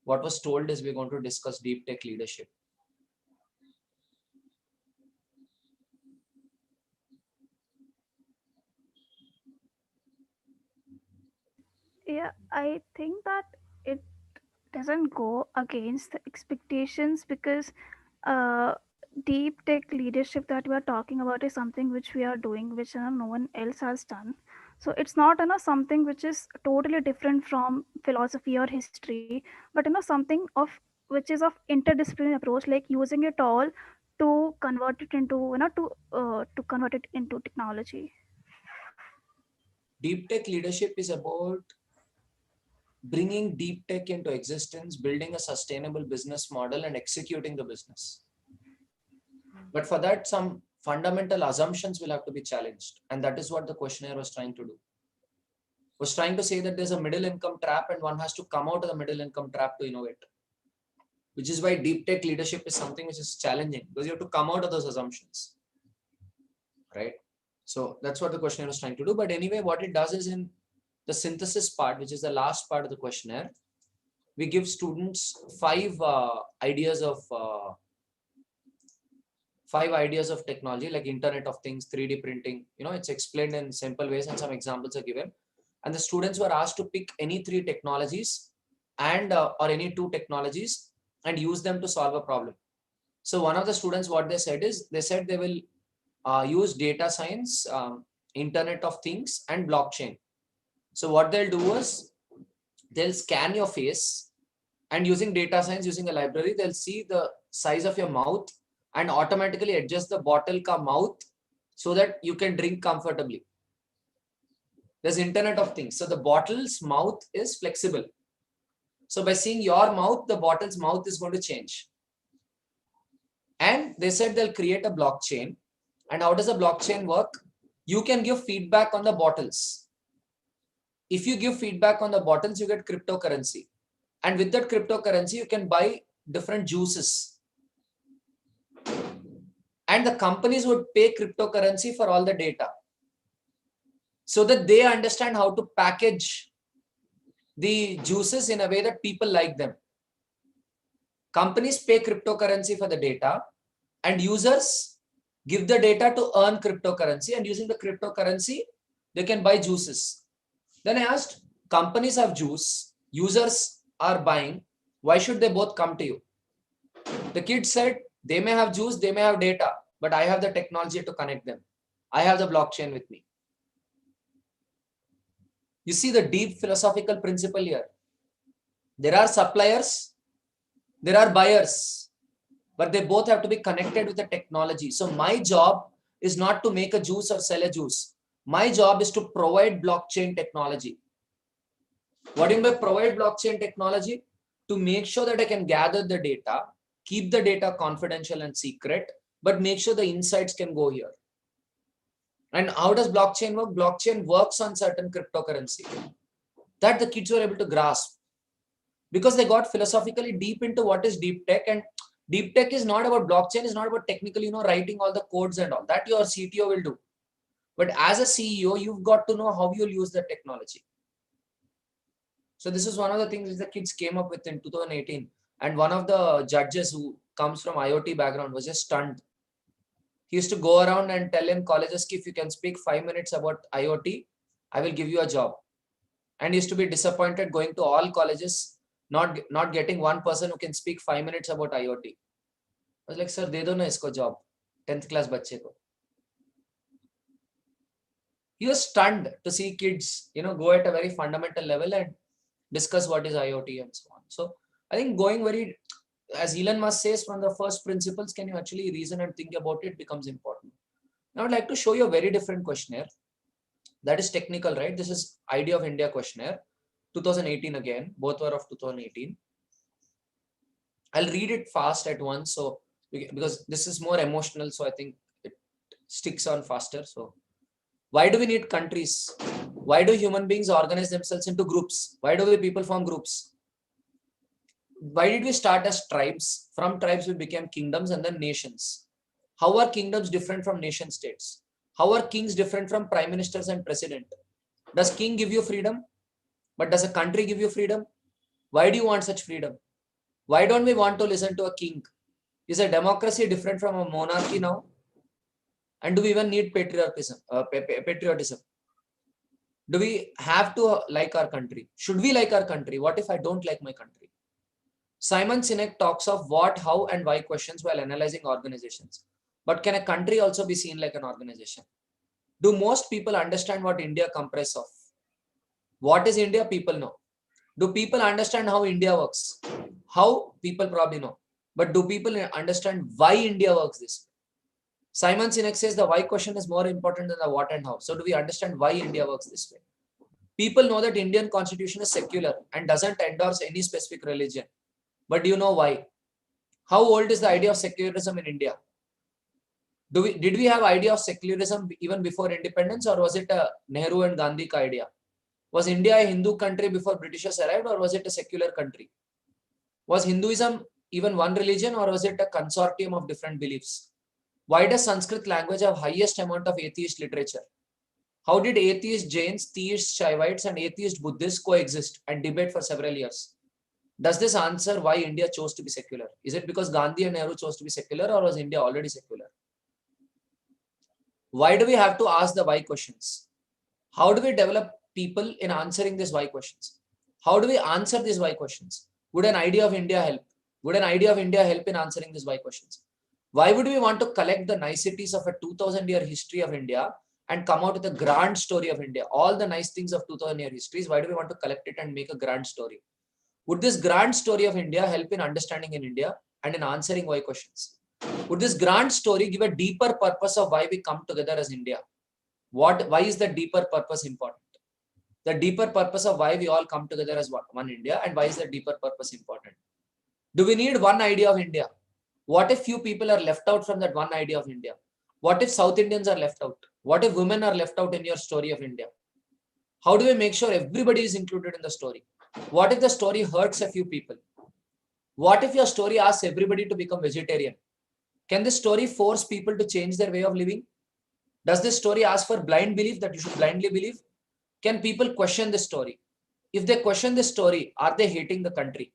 what was told is we're going to discuss deep tech leadership? Yeah, I think that it doesn't go against the expectations, because uh, deep tech leadership that we are talking about is something which we are doing, which no one else has done. So it's not something which is totally different from philosophy or history, but something of which is of interdisciplinary approach, like using it all to convert it into to convert it into technology. Deep tech leadership is about bringing deep tech into existence, building a sustainable business model and executing the business. But for that, some fundamental assumptions will have to be challenged. And that is what the questionnaire was trying to do. Was trying to say that there's a middle income trap and one has to come out of the middle income trap to innovate. Which is why deep tech leadership is something which is challenging, because you have to come out of those assumptions. Right? So that's what the questionnaire was trying to do. But anyway, what it does is, in the synthesis part, which is the last part of the questionnaire, we give students five ideas of technology, like Internet of Things, 3D printing. It's explained in simple ways and some examples are given. And the students were asked to pick any 3 technologies and or any 2 technologies and use them to solve a problem. So one of the students, what they said is, they said they will use data science, Internet of Things, and blockchain. So what they'll do is, they'll scan your face, and using data science, using a library, they'll see the size of your mouth and automatically adjust the bottle ka mouth so that you can drink comfortably. There's Internet of Things. So the bottle's mouth is flexible. So by seeing your mouth, the bottle's mouth is going to change. And they said they'll create a blockchain. And how does a blockchain work? You can give feedback on the bottles. If you give feedback on the bottles, you get cryptocurrency. And with that cryptocurrency, you can buy different juices. And the companies would pay cryptocurrency for all the data, so that they understand how to package the juices in a way that people like them. Companies pay cryptocurrency for the data, and users give the data to earn cryptocurrency, and using the cryptocurrency, they can buy juices. Then I asked, companies have juice, users are buying, why should they both come to you? The kid said, they may have juice, they may have data, but I have the technology to connect them. I have the blockchain with me. You see the deep philosophical principle here. There are suppliers, there are buyers, but they both have to be connected with the technology. So my job is not to make a juice or sell a juice. My job is to provide blockchain technology. What do you mean by provide blockchain technology? To make sure that I can gather the data, keep the data confidential and secret, but make sure the insights can go here. And how does blockchain work? Blockchain works on certain cryptocurrency that the kids were able to grasp because they got philosophically deep into what is deep tech. And deep tech is not about blockchain, is not about technically, writing all the codes and all that your CTO will do. But as a CEO, you've got to know how you'll use the technology. So this is one of the things that the kids came up with in 2018. And one of the judges who comes from IoT background was just stunned. He used to go around and tell in colleges, if you can speak 5 minutes about IoT, I will give you a job. And he used to be disappointed going to all colleges, not getting one person who can speak 5 minutes about IoT. I was like, sir, de do na isko job, 10th class bachche ko. He was stunned to see kids, go at a very fundamental level and discuss what is IoT and so on. So I think going very, as Elon Musk says, from the first principles, can you actually reason and think about it becomes important. Now I'd like to show you a very different questionnaire. That is technical, right? This is Idea of India questionnaire, 2018 again, both were of 2018. I'll read it fast at once. So because this is more emotional, so I think it sticks on faster. So why do we need countries? Why do human beings organize themselves into groups? Why do we people form groups? Why did we start as tribes? From tribes, we became kingdoms and then nations. How are kingdoms different from nation states? How are kings different from prime ministers and president? Does king give you freedom? But does a country give you freedom? Why do you want such freedom? Why don't we want to listen to a king? Is a democracy different from a monarchy now? And do we even need patriotism? Do we have to like our country? Should we like our country? What if I don't like my country? Simon Sinek talks of what, how, and why questions while analyzing organizations. But can a country also be seen like an organization? Do most people understand what India comprises of? What is India? People know. Do people understand how India works? How? People probably know. But do people understand why India works this way? Simon Sinek says the why question is more important than the what and how. So do we understand why India works this way? People know that Indian constitution is secular and doesn't endorse any specific religion. But do you know why? How old is the idea of secularism in India? Did we have idea of secularism even before independence, or was it a Nehru and Gandhi idea? Was India a Hindu country before Britishers arrived, or was it a secular country? Was Hinduism even one religion, or was it a consortium of different beliefs? Why does Sanskrit language have highest amount of atheist literature? How did atheist Jains, theist Shaivites, and atheist Buddhists coexist and debate for several years? Does this answer why India chose to be secular? Is it because Gandhi and Nehru chose to be secular, or was India already secular? Why do we have to ask the why questions? How do we develop people in answering these why questions? How do we answer these why questions? Would an idea of India help? Would an idea of India help in answering these why questions? Why would we want to collect the niceties of a 2000-year history of India and come out with a grand story of India? All the nice things of 2000-year histories, why do we want to collect it and make a grand story? Would this grand story of India help in understanding in India and in answering why questions? Would this grand story give a deeper purpose of why we come together as India? Why is the deeper purpose important? The deeper purpose of why we all come together as one India, and why is the deeper purpose important? Do we need one idea of India? What if few people are left out from that one idea of India? What if South Indians are left out? What if women are left out in your story of India? How do we make sure everybody is included in the story? What if the story hurts a few people? What if your story asks everybody to become vegetarian? Can this story force people to change their way of living? Does this story ask for blind belief, that you should blindly believe? Can people question this story? If they question this story, are they hating the country?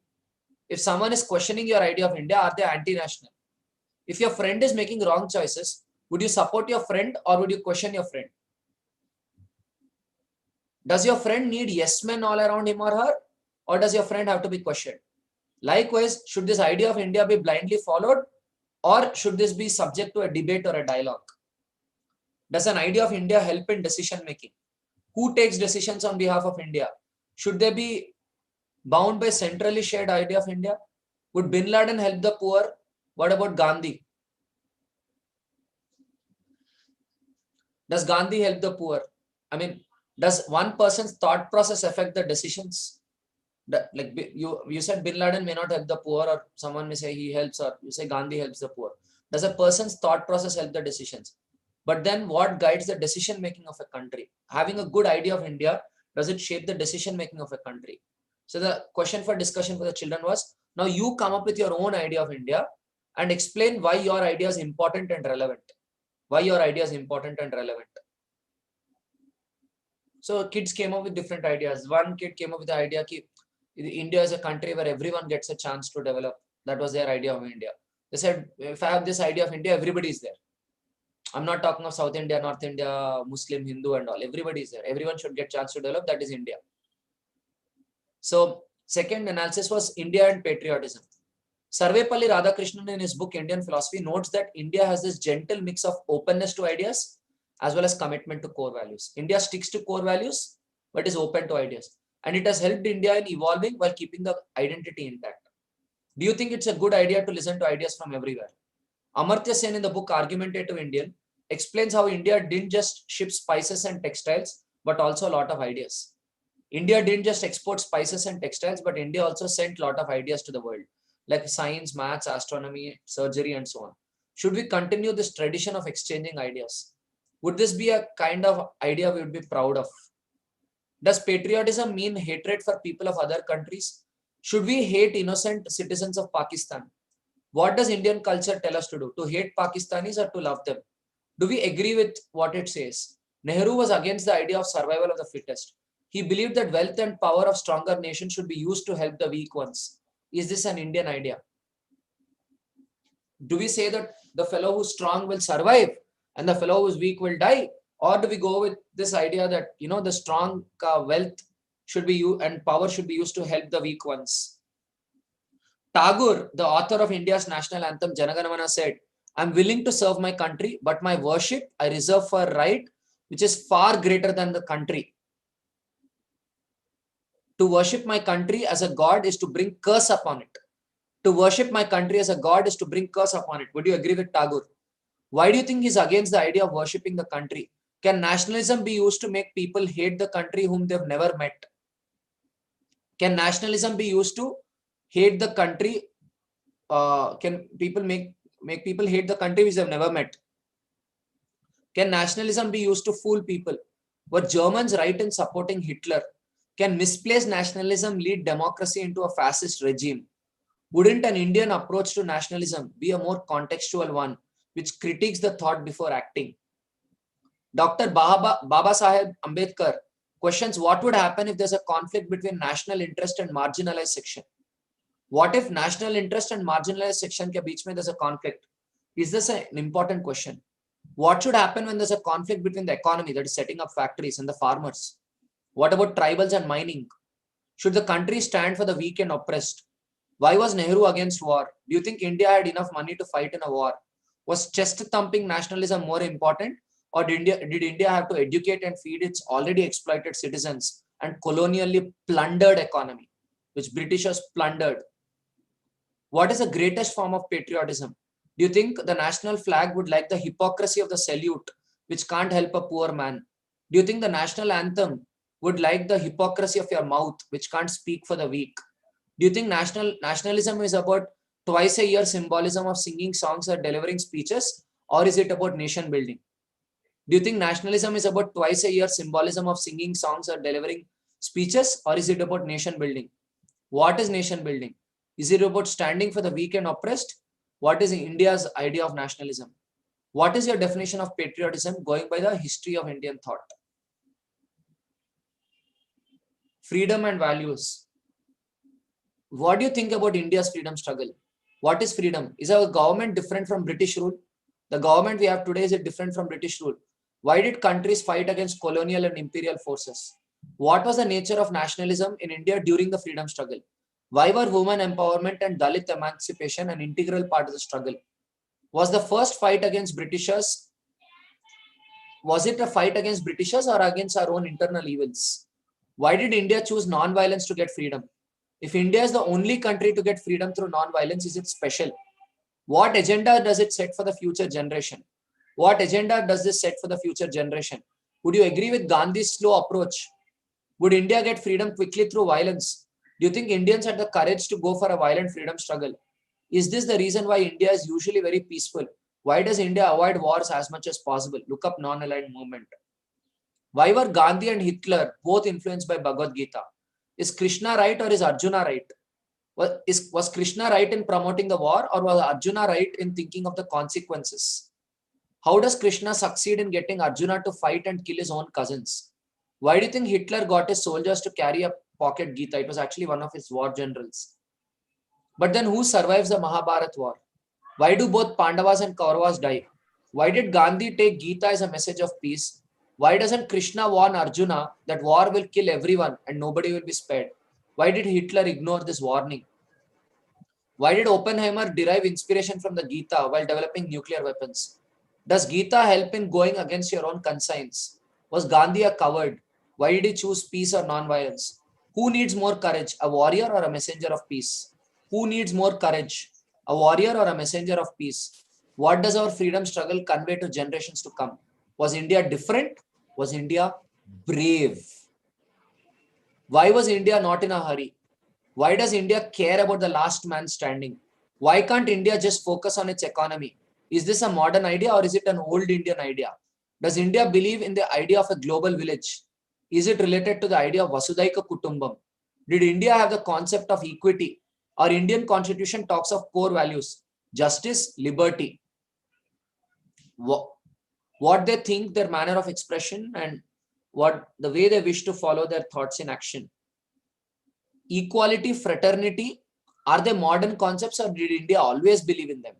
If someone is questioning your idea of India, are they anti-national? If your friend is making wrong choices, would you support your friend or would you question your friend? Does your friend need yes men all around him or her? Or does your friend have to be questioned? Likewise, should this idea of India be blindly followed, or should this be subject to a debate or a dialogue? Does an idea of India help in decision making? Who takes decisions on behalf of India? Should they be bound by centrally shared idea of India? Would Bin Laden help the poor? What about Gandhi? Does Gandhi help the poor? I mean, does one person's thought process affect the decisions? Like you said Bin Laden may not help the poor, or someone may say he helps, or you say Gandhi helps the poor. Does a person's thought process help the decisions? But then what guides the decision making of a country? Having a good idea of India, does it shape the decision making of a country? So the question for discussion for the children was, now you come up with your own idea of India and explain why your idea is important and relevant. Why your idea is important and relevant. So kids came up with different ideas. One kid came up with the idea that India is a country where everyone gets a chance to develop. That was their idea of India. They said, if I have this idea of India, everybody is there. I'm not talking of South India, North India, Muslim, Hindu and all. Everybody is there. Everyone should get chance to develop. That is India. So second analysis was India and patriotism. Sarvepalli Radhakrishnan in his book Indian Philosophy notes that India has this gentle mix of openness to ideas as well as commitment to core values. India sticks to core values but is open to ideas. And it has helped India in evolving while keeping the identity intact. Do you think it's a good idea to listen to ideas from everywhere? Amartya Sen in the book Argumentative Indian explains how India didn't just ship spices and textiles, but also a lot of ideas. India didn't just export spices and textiles, but India also sent a lot of ideas to the world, like science, maths, astronomy, surgery, and so on. Should we continue this tradition of exchanging ideas? Would this be a kind of idea we would be proud of? Does patriotism mean hatred for people of other countries? Should we hate innocent citizens of Pakistan? What does Indian culture tell us to do? To hate Pakistanis or to love them? Do we agree with what it says? Nehru was against the idea of survival of the fittest. He believed that wealth and power of stronger nations should be used to help the weak ones. Is this an Indian idea? Do we say that the fellow who's strong will survive and the fellow who's weak will die? Or do we go with this idea that, the strong wealth should be used and power should be used to help the weak ones? Tagore, the author of India's national anthem, Janaganamana, said, I'm willing to serve my country, but my worship I reserve for a right which is far greater than the country. To worship my country as a god is to bring curse upon it. To worship my country as a god is to bring curse upon it. Would you agree with Tagore? Why do you think he's against the idea of worshipping the country? Can nationalism be used to make people hate the country whom they've never met? Can nationalism be used to hate the country? Can people make people hate the country which they've never met? Can nationalism be used to fool people? Were Germans right in supporting Hitler? Can misplaced nationalism lead democracy into a fascist regime? Wouldn't an Indian approach to nationalism be a more contextual one, which critiques the thought before acting? Dr. Baba Saheb Ambedkar questions what would happen if there's a conflict between national interest and marginalized section. What if national interest and marginalized section ke beech mein there's a conflict? Is this an important question? What should happen when there's a conflict between the economy, that is setting up factories, and the farmers? What about tribals and mining? Should the country stand for the weak and oppressed? Why was Nehru against war? Do you think India had enough money to fight in a war? Was chest-thumping nationalism more important, or did India have to educate and feed its already exploited citizens and colonially plundered economy, which Britishers plundered? What is the greatest form of patriotism? Do you think the national flag would like the hypocrisy of the salute, which can't help a poor man? Do you think the national anthem would like the hypocrisy of your mouth, which can't speak for the weak? Do you think nationalism is about twice a year symbolism of singing songs or delivering speeches, or is it about nation building? Do you think nationalism is about twice a year symbolism of singing songs or delivering speeches, or is it about nation building? What is nation building? Is it about standing for the weak and oppressed? What is India's idea of nationalism? What is your definition of patriotism going by the history of Indian thought? Freedom and values. What do you think about India's freedom struggle? What is freedom? Is our government different from British rule? The government we have today, is it different from British rule? Why did countries fight against colonial and imperial forces? What was the nature of nationalism in India during the freedom struggle? Why were women empowerment and Dalit emancipation an integral part of the struggle? Was the first fight against Britishers, was it a fight against Britishers or against our own internal evils? Why did India choose non-violence to get freedom? If India is the only country to get freedom through non-violence, is it special? What agenda does it set for the future generation? What agenda does this set for the future generation? Would you agree with Gandhi's slow approach? Would India get freedom quickly through violence? Do you think Indians had the courage to go for a violent freedom struggle? Is this the reason why India is usually very peaceful? Why does India avoid wars as much as possible? Look up non-aligned movement. Why were Gandhi and Hitler both influenced by Bhagavad Gita? Is Krishna right or is Arjuna right? Was Krishna right in promoting the war, or was Arjuna right in thinking of the consequences? How does Krishna succeed in getting Arjuna to fight and kill his own cousins? Why do you think Hitler got his soldiers to carry a pocket Gita? It was actually one of his war generals. But then who survives the Mahabharat war? Why do both Pandavas and Kauravas die? Why did Gandhi take Gita as a message of peace? Why doesn't Krishna warn Arjuna that war will kill everyone and nobody will be spared? Why did Hitler ignore this warning? Why did Oppenheimer derive inspiration from the Gita while developing nuclear weapons? Does Gita help in going against your own conscience? Was Gandhi a coward? Why did he choose peace or non-violence? Who needs more courage, a warrior or a messenger of peace? Who needs more courage, a warrior or a messenger of peace? What does our freedom struggle convey to generations to come? Was India different? Was India brave? Why was India not in a hurry? Why does India care about the last man standing? Why can't India just focus on its economy? Is this a modern idea or is it an old Indian idea? Does India believe in the idea of a global village? Is it related to the idea of Vasudhaika Kutumbam? Did India have the concept of equity? Our Indian constitution talks of core values: justice, liberty. What they think, their manner of expression, and what the way they wish to follow their thoughts in action. Equality, fraternity, are they modern concepts or did India always believe in them?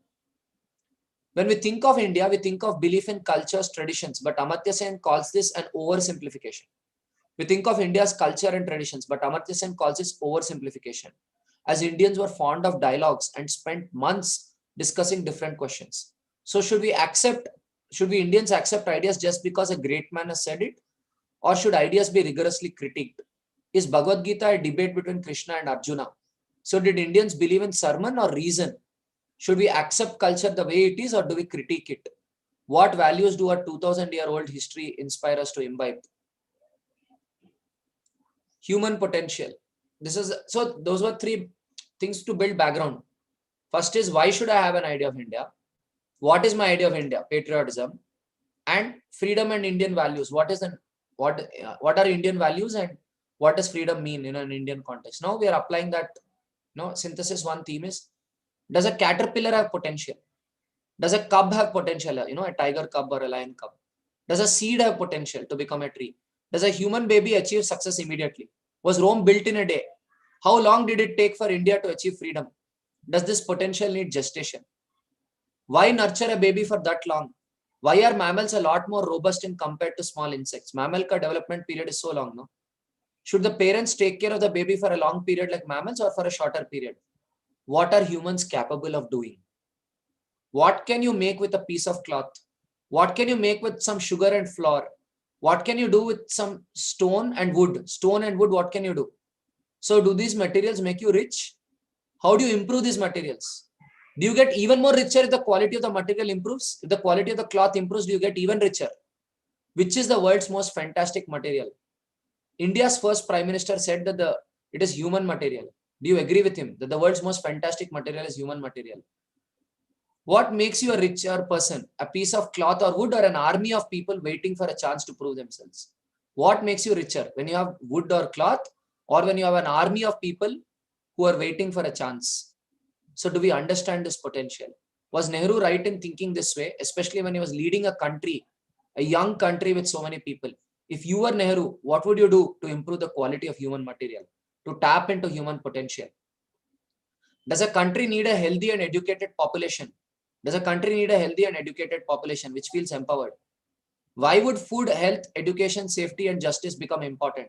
When we think of India, we think of belief in cultures, traditions, but Amartya Sen calls this an oversimplification. We think of India's culture and traditions, but Amartya Sen calls this oversimplification, as Indians were fond of dialogues and spent months discussing different questions. So should we Indians accept ideas just because a great man has said it? Or should ideas be rigorously critiqued? Is Bhagavad Gita a debate between Krishna and Arjuna? So did Indians believe in sermon or reason? Should we accept culture the way it is or do we critique it? What values do our 2000-year-old history inspire us to imbibe? Human potential. So those were three things to build background. First is, why should I have an idea of India? What is my idea of India? Patriotism and freedom and Indian values. What are Indian values and what does freedom mean in an Indian context? Now we are applying that. Synthesis one theme is, does a caterpillar have potential? Does a cub have potential? A tiger cub or a lion cub. Does a seed have potential to become a tree? Does a human baby achieve success immediately? Was Rome built in a day? How long did it take for India to achieve freedom? Does this potential need gestation? Why nurture a baby for that long? Why are mammals a lot more robust in compared to small insects? Mammal ka development period is so long, no? Should the parents take care of the baby for a long period like mammals or for a shorter period? What are humans capable of doing? What can you make with a piece of cloth? What can you make with some sugar and flour? What can you do with some stone and wood? Stone and wood, what can you do? So do these materials make you rich? How do you improve these materials? Do you get even more richer if the quality of the material improves? If the quality of the cloth improves, do you get even richer? Which is the world's most fantastic material? India's first prime minister said that it is human material. Do you agree with him that the world's most fantastic material is human material? What makes you a richer person? A piece of cloth or wood, or an army of people waiting for a chance to prove themselves? What makes you richer? When you have wood or cloth, or when you have an army of people who are waiting for a chance? So do we understand this potential? Was Nehru right in thinking this way, especially when he was leading a country, a young country with so many people? If you were Nehru, what would you do to improve the quality of human material, to tap into human potential? Does a country need a healthy and educated population? Does a country need a healthy and educated population which feels empowered? Why would food, health, education, safety, and justice become important?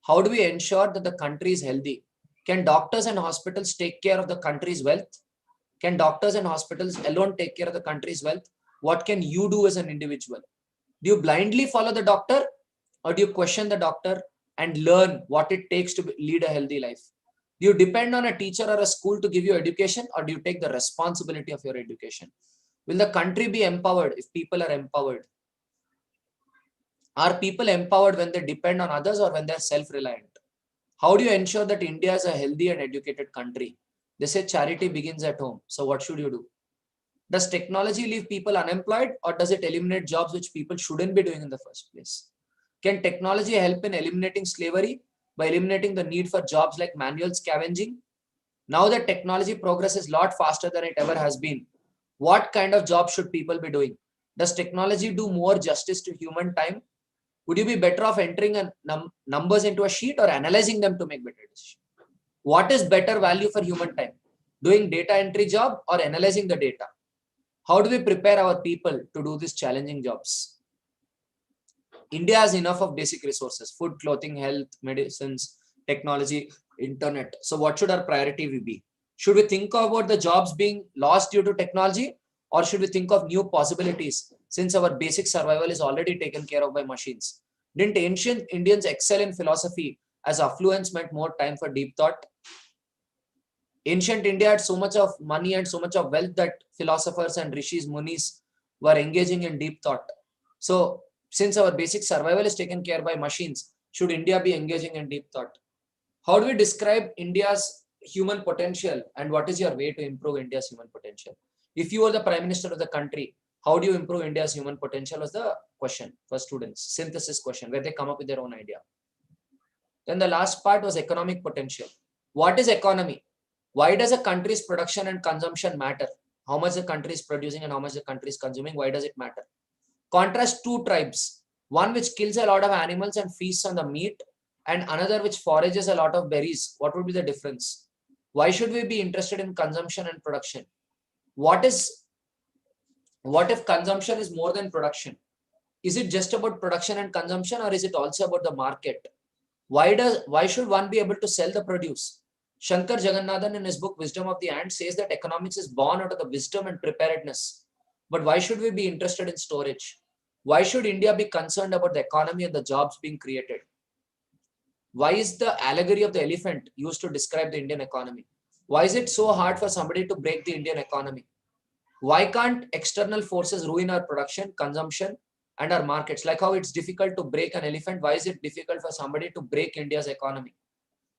How do we ensure that the country is healthy? Can doctors and hospitals take care of the country's wealth? Can doctors and hospitals alone take care of the country's wealth? What can you do as an individual? Do you blindly follow the doctor, or do you question the doctor and learn what it takes to lead a healthy life? Do Do you depend on a teacher or a school to give you education, or do you take the responsibility of your education? Will the country be empowered if people are empowered? Are people empowered when they depend on others or when they're self-reliant? How do you ensure that India is a healthy and educated country? They say charity begins at home. So what should you do? Does technology leave people unemployed, or does it eliminate jobs which people shouldn't be doing in the first place? Can technology help in eliminating slavery by eliminating the need for jobs like manual scavenging? Now that technology progresses a lot faster than it ever has been, what kind of job should people be doing? Does technology do more justice to human time? Would you be better off entering numbers into a sheet or analyzing them to make better decisions? What is better value for human time? Doing data entry job or analyzing the data? How do we prepare our people to do these challenging jobs? India has enough of basic resources: food, clothing, health, medicines, technology, internet. So what should our priority be? Should we think about the jobs being lost due to technology, or should we think of new possibilities since our basic survival is already taken care of by machines? Didn't ancient Indians excel in philosophy as affluence meant more time for deep thought? Ancient India had so much of money and so much of wealth that philosophers and rishis, munis were engaging in deep thought. So since our basic survival is taken care by machines, should India be engaging in deep thought? How do we describe India's human potential, and what is your way to improve India's human potential? If you were the prime minister of the country, how do you improve India's human potential was the question for students, synthesis question, where they come up with their own idea. Then the last part was economic potential. What is economy? Why does a country's production and consumption matter? How much the country is producing and how much the country is consuming, why does it matter? Contrast two tribes, one which kills a lot of animals and feasts on the meat, and another which forages a lot of berries. What would be the difference? Why should we be interested in consumption and production? What if consumption is more than production? Is it just about production and consumption, or is it also about the market? Why should one be able to sell the produce? Shankar Jagannathan in his book Wisdom of the Ant says that economics is born out of the wisdom and preparedness. But why should we be interested in storage? Why should India be concerned about the economy and the jobs being created? Why is the allegory of the elephant used to describe the Indian economy? Why is it so hard for somebody to break the Indian economy? Why can't external forces ruin our production, consumption, and our markets? Like how it's difficult to break an elephant, why is it difficult for somebody to break India's economy?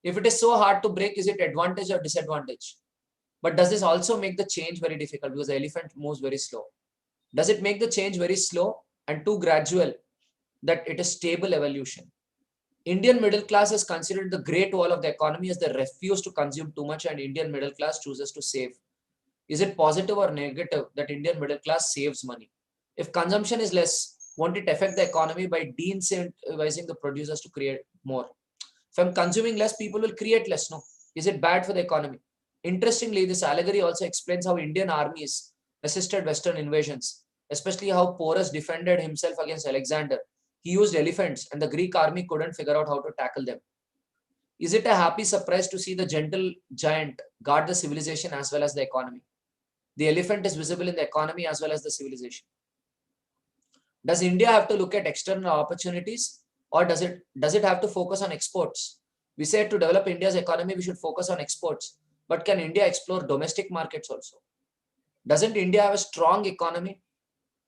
If it is so hard to break, is it advantage or disadvantage? But does this also make the change very difficult because the elephant moves very slow? Does it make the change very slow and too gradual that it is stable evolution? Indian middle class is considered the great wall of the economy as they refuse to consume too much, and Indian middle class chooses to save. Is it positive or negative that Indian middle class saves money? If consumption is less, won't it affect the economy by de-incentivizing the producers to create more? If I'm consuming less, people will create less. No. Is it bad for the economy? Interestingly, this allegory also explains how Indian armies resisted Western invasions, especially how Porus defended himself against Alexander. He used elephants and the Greek army couldn't figure out how to tackle them. Is it a happy surprise to see the gentle giant guard the civilization as well as the economy? The elephant is visible in the economy as well as the civilization. Does India have to look at external opportunities, or does it have to focus on exports? We said to develop India's economy, we should focus on exports. But can India explore domestic markets also? Doesn't India have a strong economy?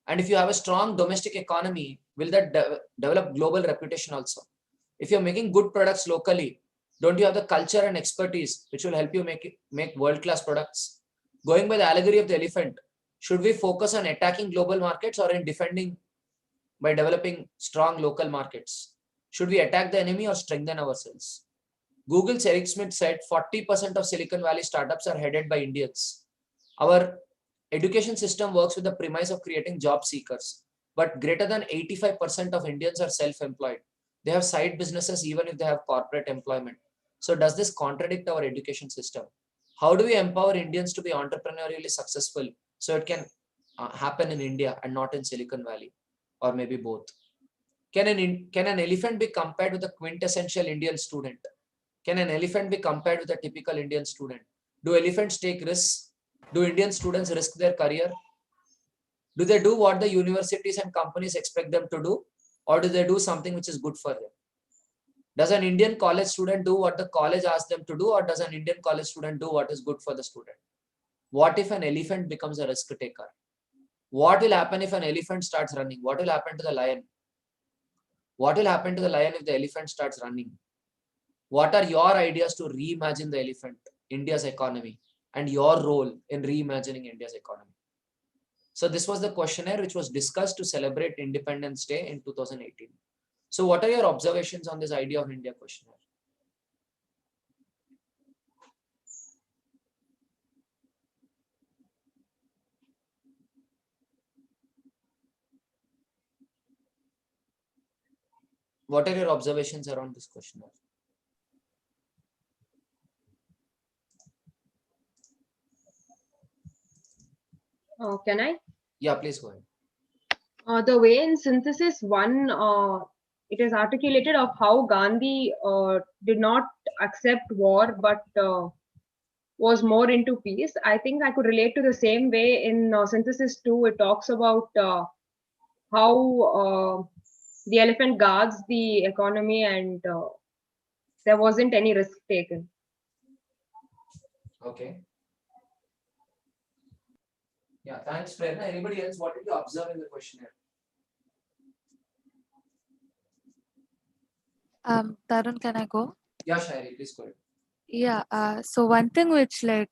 And if you have a strong domestic economy, will that develop global reputation also? If you're making good products locally, don't you have the culture and expertise which will help you make world-class products? Going by the allegory of the elephant, should we focus on attacking global markets or in defending by developing strong local markets? Should we attack the enemy or strengthen ourselves? Google's Eric Schmidt said 40% of Silicon Valley startups are headed by Indians. Our education system works with the premise of creating job seekers, but greater than 85% of Indians are self-employed. They have side businesses even if they have corporate employment. So does this contradict our education system? How do we empower Indians to be entrepreneurially successful so it can happen in India and not in Silicon Valley, or maybe both? Can an elephant be compared with a quintessential Indian student? Can an elephant be compared with a typical Indian student? Do elephants take risks? Do Indian students risk their career? Do they do what the universities and companies expect them to do? Or do they do something which is good for them? Does an Indian college student do what the college asks them to do, or does an Indian college student do what is good for the student? What if an elephant becomes a risk taker? What will happen if an elephant starts running? What will happen to the lion? What will happen to the lion if the elephant starts running? What are your ideas to reimagine the elephant, India's economy, and your role in reimagining India's economy? So this was the questionnaire which was discussed to celebrate Independence Day in 2018. So what are your observations on this idea of India questionnaire? What are your observations around this questionnaire? Can I? Yeah, please go ahead. The way in synthesis one, it is articulated of how Gandhi did not accept war, but was more into peace. I think I could relate to the same way in synthesis two. It talks about how the elephant guards the economy, and there wasn't any risk taken. Okay. Yeah, thanks, Prerna. Anybody else? What did you observe in the questionnaire? Tarun, can I go? Yeah, Shairi, please go ahead. Yeah. So one thing which like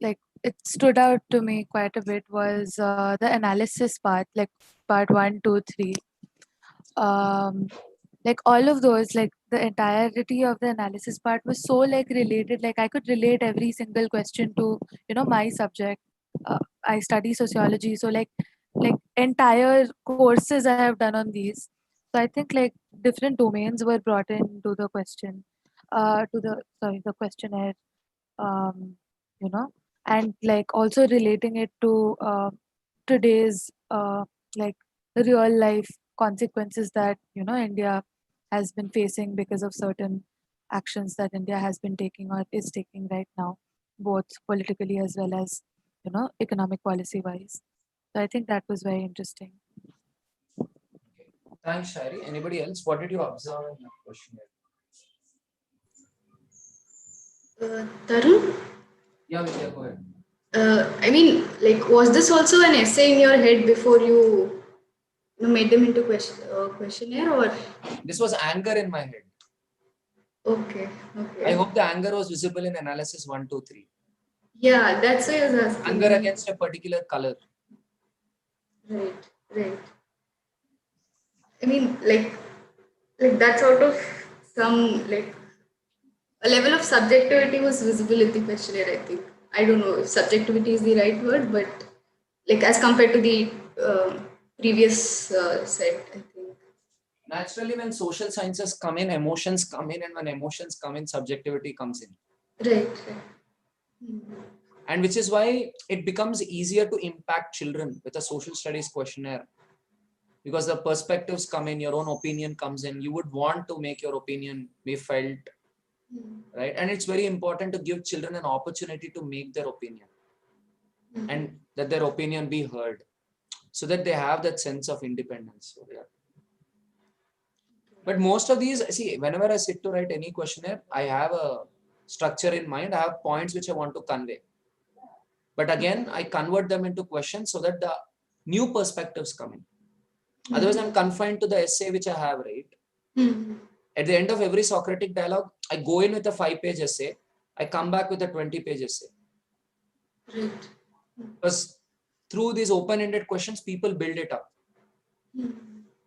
it stood out to me quite a bit was the analysis part, like part 1, 2, 3. Like all of those, like the entirety of the analysis part was so like related. Like I could relate every single question to my subject. I study sociology, so like entire courses I have done on these. So I think like different domains were brought into the question, to the questionnaire, um, and like also relating it to today's like real life consequences that India has been facing because of certain actions that India has been taking or is taking right now, both politically as well as economic policy wise. So I think that was very interesting. Thanks, Shairi. Anybody else? What did you observe in the questionnaire? Tarun? Yeah, Vidya, go ahead. I mean, like, was this also an essay in your head before you made them into questionnaire, or? This was anger in my head. Okay, I okay. hope the anger was visible in analysis 1, 2, 3. Yeah, that's why I was asking. Anger against a particular color. Right, right. I mean, like that sort of some like a level of subjectivity was visible in the questionnaire. I think I don't know if subjectivity is the right word, but like as compared to the previous set, I think. Naturally, when social sciences come in, emotions come in, and when emotions come in, subjectivity comes in. Right, right. And which is why it becomes easier to impact children with a social studies questionnaire, because the perspectives come in, your own opinion comes in, you would want to make your opinion be felt, right? And it's very important to give children an opportunity to make their opinion and that their opinion be heard, so that they have that sense of independence. So, yeah. But most of these, see, whenever I sit to write any questionnaire, I have a structure in mind. I have points which I want to convey. But again, I convert them into questions so that the new perspectives come in. Otherwise, I'm confined to the essay which I have, right? At the end of every Socratic dialogue, I go in with a 5-page essay. I come back with a 20-page essay. Right. Because through these open-ended questions, people build it up.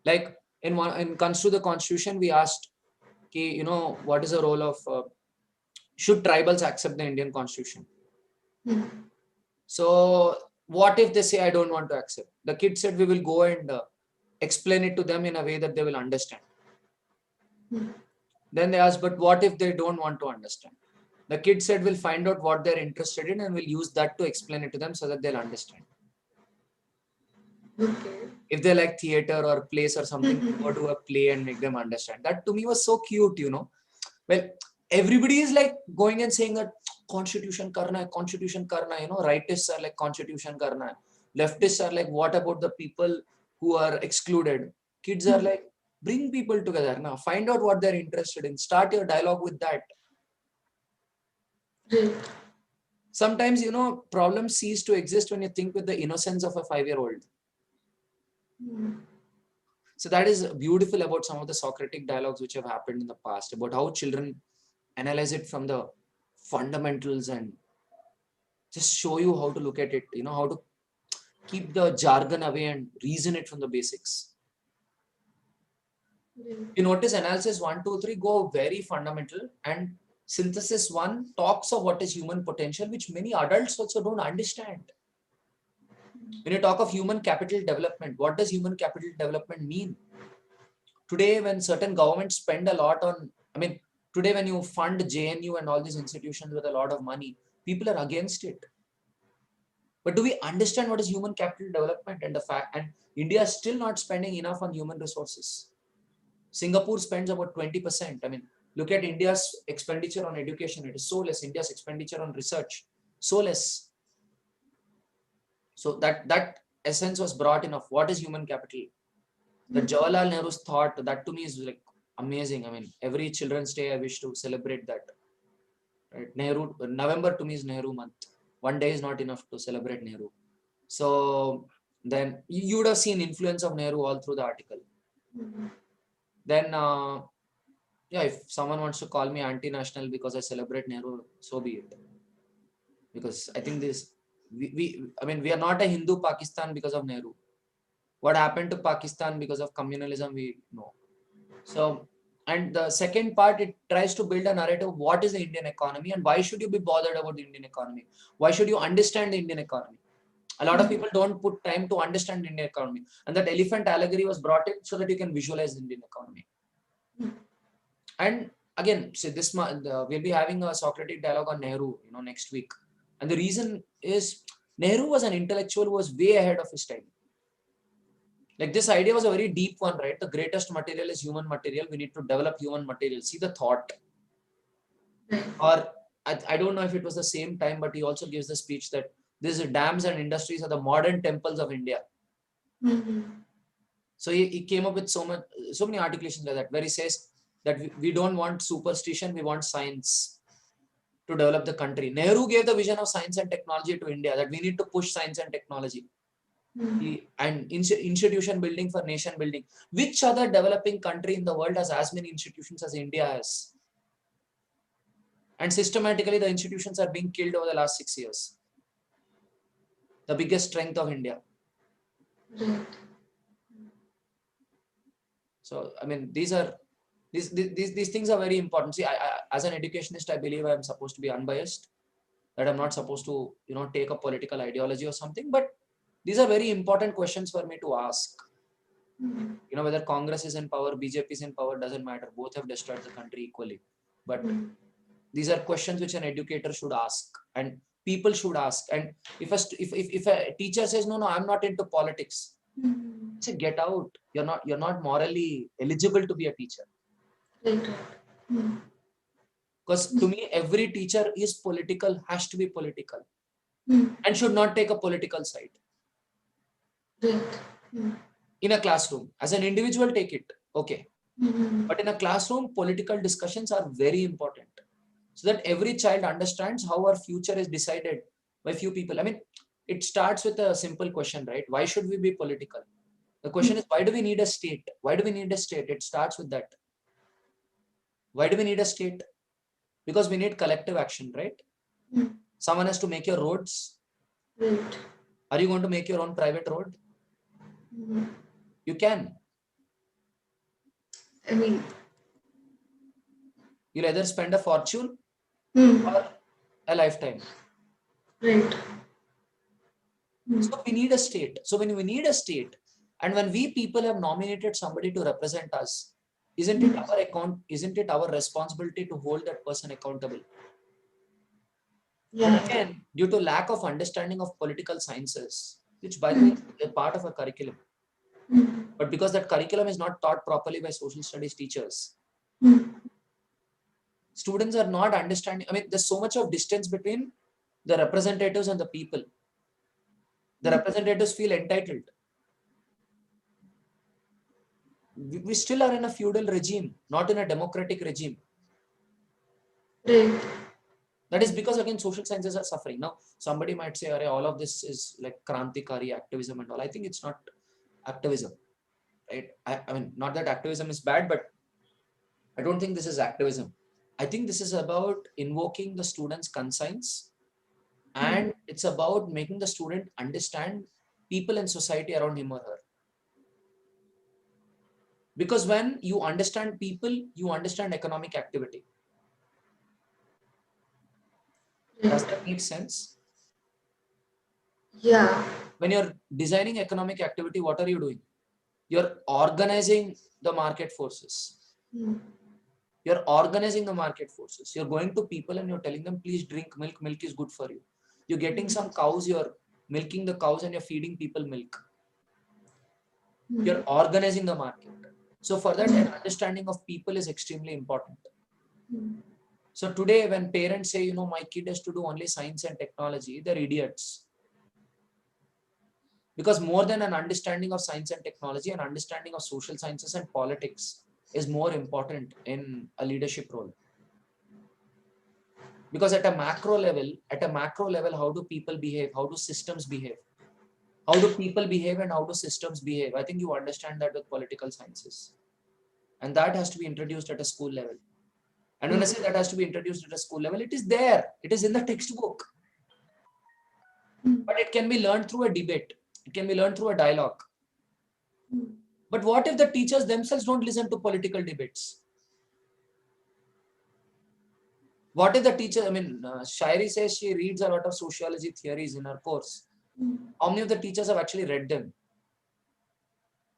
Like in comes to the Constitution, we asked, what is the role of, should tribals accept the Indian Constitution? So what if they say, I don't want to accept? The kid said, we will go and explain it to them in a way that they will understand. Then they asked, but what if they don't want to understand? The kid said, we'll find out what they're interested in and we'll use that to explain it to them so that they'll understand. Okay. If they like theater or plays or something, go to a play and make them understand. That to me was so cute, Well, everybody is like going and saying that constitution karna hai, rightists are like constitution karna hai. Leftists are like, what about the people who are excluded? Kids are like, Bring people together now. Find out what they're interested in. Start your dialogue with that. Right. Sometimes, problems cease to exist when you think with the innocence of a 5-year-old. So that is beautiful about some of the Socratic dialogues which have happened in the past, about how children analyze it from the fundamentals and just show you how to look at it, how to keep the jargon away and reason it from the basics. You notice analysis 1, 2, 3 go very fundamental, and synthesis 1 talks of what is human potential, which many adults also don't understand. When you talk of human capital development, what does human capital development mean? Today, when certain governments spend a lot on, today when you fund JNU and all these institutions with a lot of money, people are against it. But do we understand what is human capital development and the fact, and India is still not spending enough on human resources. Singapore spends about 20%. Look at India's expenditure on education. It is so less. India's expenditure on research, so less. So that essence was brought in of what is human capital. The Jawaharlal Nehru's thought, that to me is like amazing. Every Children's Day, I wish to celebrate that. Right? November to me is Nehru month. One day is not enough to celebrate Nehru. So then you would have seen influence of Nehru all through the article. Then, if someone wants to call me anti-national because I celebrate Nehru, so be it. Because I think we are not a Hindu Pakistan because of Nehru. What happened to Pakistan because of communalism, we know. So, and the second part, it tries to build a narrative. What is the Indian economy and why should you be bothered about the Indian economy? Why should you understand the Indian economy? A lot of people don't put time to understand the Indian economy. And that elephant allegory was brought in so that you can visualize the Indian economy. And again, so this month, we'll be having a Socratic dialogue on Nehru, next week. And the reason is Nehru was an intellectual who was way ahead of his time. Like, this idea was a very deep one, right? The greatest material is human material. We need to develop human material. See the thought. Or I don't know if it was the same time, but he also gives the speech that these dams and industries are the modern temples of India. So he came up with so many articulations like that, where he says that we don't want superstition, we want science to develop the country. Nehru gave the vision of science and technology to India, that we need to push science and technology. And institution building for nation building. Which other developing country in the world has as many institutions as India has? And systematically, the institutions are being killed over the last 6 years. The biggest strength of India. So, these things are very important. See, I as an educationist, I believe I'm supposed to be unbiased. That I'm not supposed to, take a political ideology or something. But these are very important questions for me to ask. Whether Congress is in power, BJP is in power, doesn't matter. Both have destroyed the country equally. But these are questions which an educator should ask and people should ask. And if a teacher says, no, I'm not into politics, say, get out. You're not morally eligible to be a teacher. Because to me, every teacher is political, has to be political, and should not take a political side. In a classroom, as an individual, take it, okay. But in a classroom, political discussions are very important, so that every child understands how our future is decided by few people. It starts with a simple question, right? Why should we be political? The question is, why do we need a state? Why do we need a state? It starts with that. Why do we need a state? Because we need collective action, right? Someone has to make your roads. Are you going to make your own private road? You can. You'll either spend a fortune or a lifetime. So we need a state. So when we need a state, and when we people have nominated somebody to represent us, isn't it our account? Isn't it our responsibility to hold that person accountable? But again, due to lack of understanding of political sciences, which by the way is a part of a curriculum, but because that curriculum is not taught properly by social studies teachers, students are not understanding. There's so much of distance between the representatives and the people. The representatives feel entitled. we still are in a feudal regime, not in a democratic regime. Right. That is because again social sciences are suffering. Now somebody might say, all of this is like krantikari activism and all. I think it's not activism, right? I mean, not that activism is bad, but I don't think this is activism. I think this is about invoking the student's conscience, and it's about making the student understand people and society around him or her. Because when you understand people, you understand economic activity. Does that make sense? Yeah. When you're designing economic activity, what are you doing? You're organizing the market forces. You're organizing the market forces. You're going to people and you're telling them, please drink milk. Milk is good for you. You're getting some cows, you're milking the cows and you're feeding people milk. You're organizing the market. So for that, an understanding of people is extremely important. So today when parents say, my kid has to do only science and technology, they're idiots. Because more than an understanding of science and technology, an understanding of social sciences and politics is more important in a leadership role. Because at a macro level, how do people behave? How do systems behave? How do people behave and how do systems behave? I think you understand that with political sciences. And that has to be introduced at a school level. And when I say that has to be introduced at a school level, it is there. It is in the textbook. But it can be learned through a debate. It can be learned through a dialogue. But what if the teachers themselves don't listen to political debates? What if the teacher, Shairi says she reads a lot of sociology theories in her course. How many of the teachers have actually read them?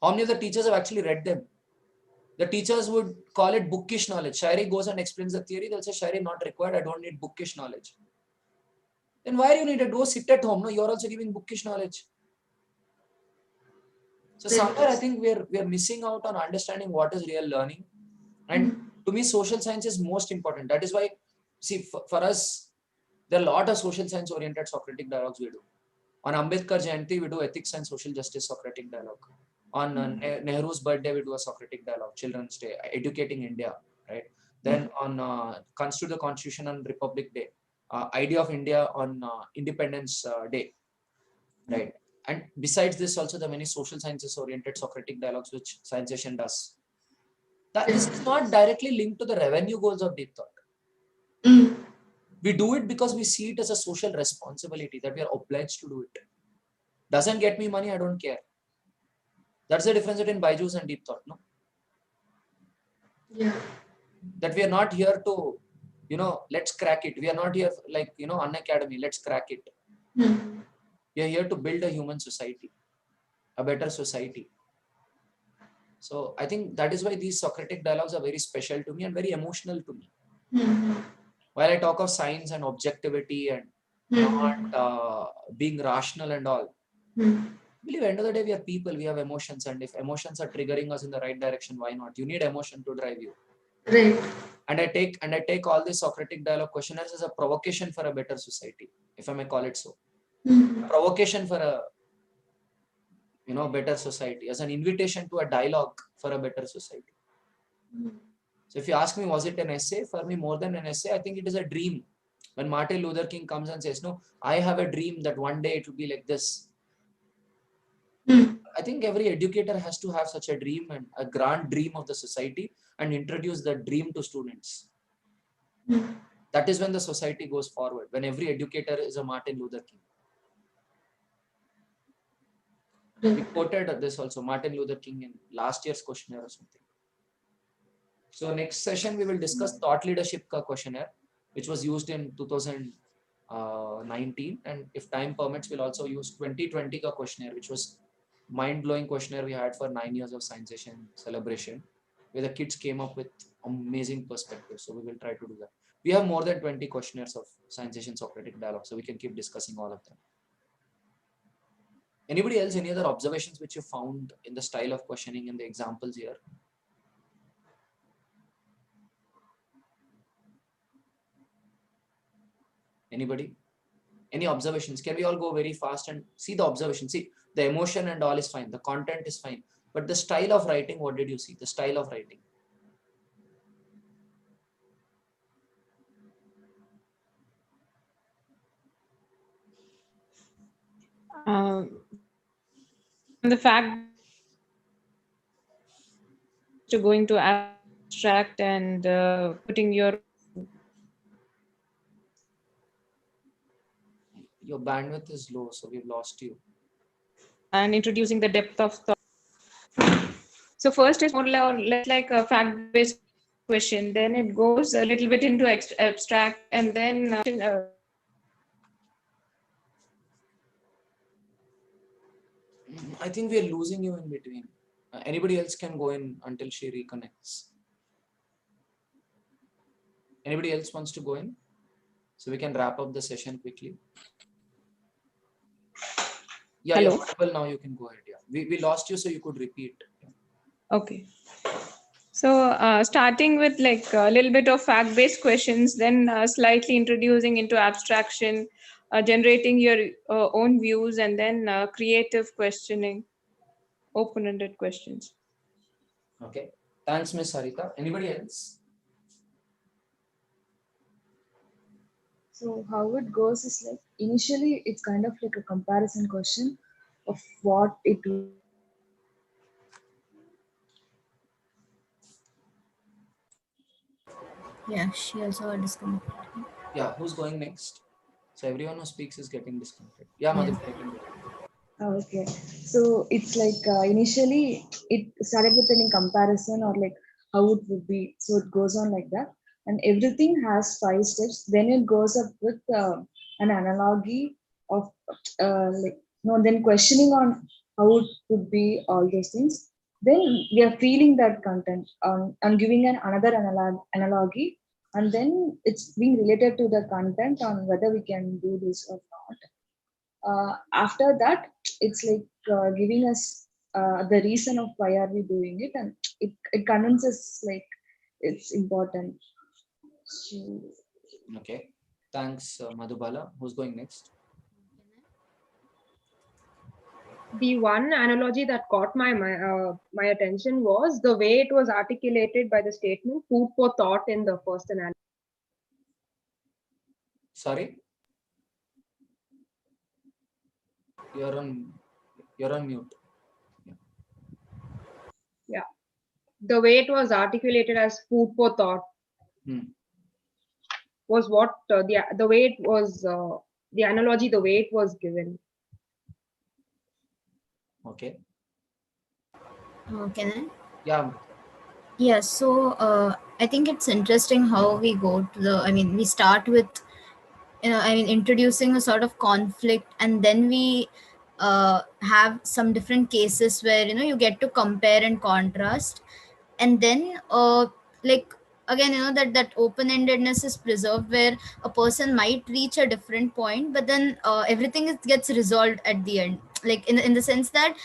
How many of the teachers have actually read them? The teachers would call it bookish knowledge. Shairi goes and explains the theory. They'll say, Shairi not required. I don't need bookish knowledge. Then why do you need it? Go sit at home. No, you're also giving bookish knowledge. So somewhere I think we are missing out on understanding what is real learning. And to me, social science is most important. That is why, see, for us, there are a lot of social science oriented Socratic dialogues we do. On Ambedkar Jayanti, we do ethics and social justice Socratic dialogue. On Nehru's birthday, we do a Socratic dialogue, Children's Day, Educating India, right? Then on Constitute the Constitution on Republic Day, Idea of India on Independence Day, right? And besides this, also the many social sciences oriented Socratic dialogues which Science1 does. This is not directly linked to the revenue goals of deep thought. We do it because we see it as a social responsibility that we are obliged to do it. Doesn't get me money, I don't care. That's the difference between Byju's and deep thought, no? Yeah. That we are not here to, let's crack it. We are not here like, Unacademy, let's crack it. We are here to build a human society, a better society. So I think that is why these Socratic dialogues are very special to me and very emotional to me. While I talk of science and objectivity and not being rational and all, I believe at the end of the day, we are people, we have emotions, and if emotions are triggering us in the right direction, why not? You need emotion to drive you. Right. And I take all these Socratic dialogue questionnaires as a provocation for a better society, if I may call it so. A provocation for a better society, as an invitation to a dialogue for a better society. So if you ask me, was it an essay? For me, more than an essay, I think it is a dream. When Martin Luther King comes and says, no, I have a dream that one day it will be like this. I think every educator has to have such a dream and a grand dream of the society and introduce the dream to students. That is when the society goes forward, when every educator is a Martin Luther King. We quoted this also, Martin Luther King, in last year's questionnaire or something. So next session, we will discuss thought leadership ka questionnaire, which was used in 2019. And if time permits, we'll also use 2020 ka questionnaire, which was mind-blowing questionnaire we had for 9 years of Science1 celebration, where the kids came up with amazing perspectives. So we will try to do that. We have more than 20 questionnaires of Science1 Socratic dialogue, so we can keep discussing all of them. Anybody else, any other observations which you found in the style of questioning in the examples here? Anybody? Any observations? Can we all go very fast and see the observation? See, the emotion and all is fine. The content is fine. But the style of writing, what did you see? The style of writing. The fact to going to abstract and putting your Your bandwidth is low, so we've lost you. and introducing the depth of thought. So first is more or less like a fact-based question. Then it goes a little bit into abstract, and then I think we are losing you in between. Anybody else can go in until she reconnects. Anybody else wants to go in? So we can wrap up the session quickly. Yeah, Hello. you're audible now. You can go ahead. Yeah, we lost you, so you could repeat. Okay. So starting with like a little bit of fact-based questions, then slightly introducing into abstraction, generating your own views, and then creative questioning, open-ended questions. Okay. Thanks, Miss Sarita. Anybody else? So how it goes is like initially it's kind of like a comparison question of what it Yeah, she also got disconnected. Yeah, who's going next? So everyone who speaks is getting disconnected. Yeah, Madhu, I can go. Okay, so it's like initially it started with any comparison or like how it would be. So it goes on like that, and everything has 5 steps. Then it goes up with an analogy of like no, then questioning on how it would be all those things. Then we are feeling that content and giving another analogy, and then it's being related to the content on whether we can do this or not. After that it's like giving us the reason of why are we doing it, and it convinces like it's important. So, Okay. Thanks, Madhubala. Who's going next? The one analogy that caught my attention was the way it was articulated by the statement "food for thought" in the first analogy. Sorry? You're on mute. Yeah, the way it was articulated as "food for thought" was what the way it was the analogy, the way it was given. Okay. Can I? Yeah. Yeah, so I think it's interesting how we go to we start with, introducing a sort of conflict, and then we have some different cases where, you get to compare and contrast. And then, like, again, that open-endedness is preserved, where a person might reach a different point, but then gets resolved at the end, like in the sense that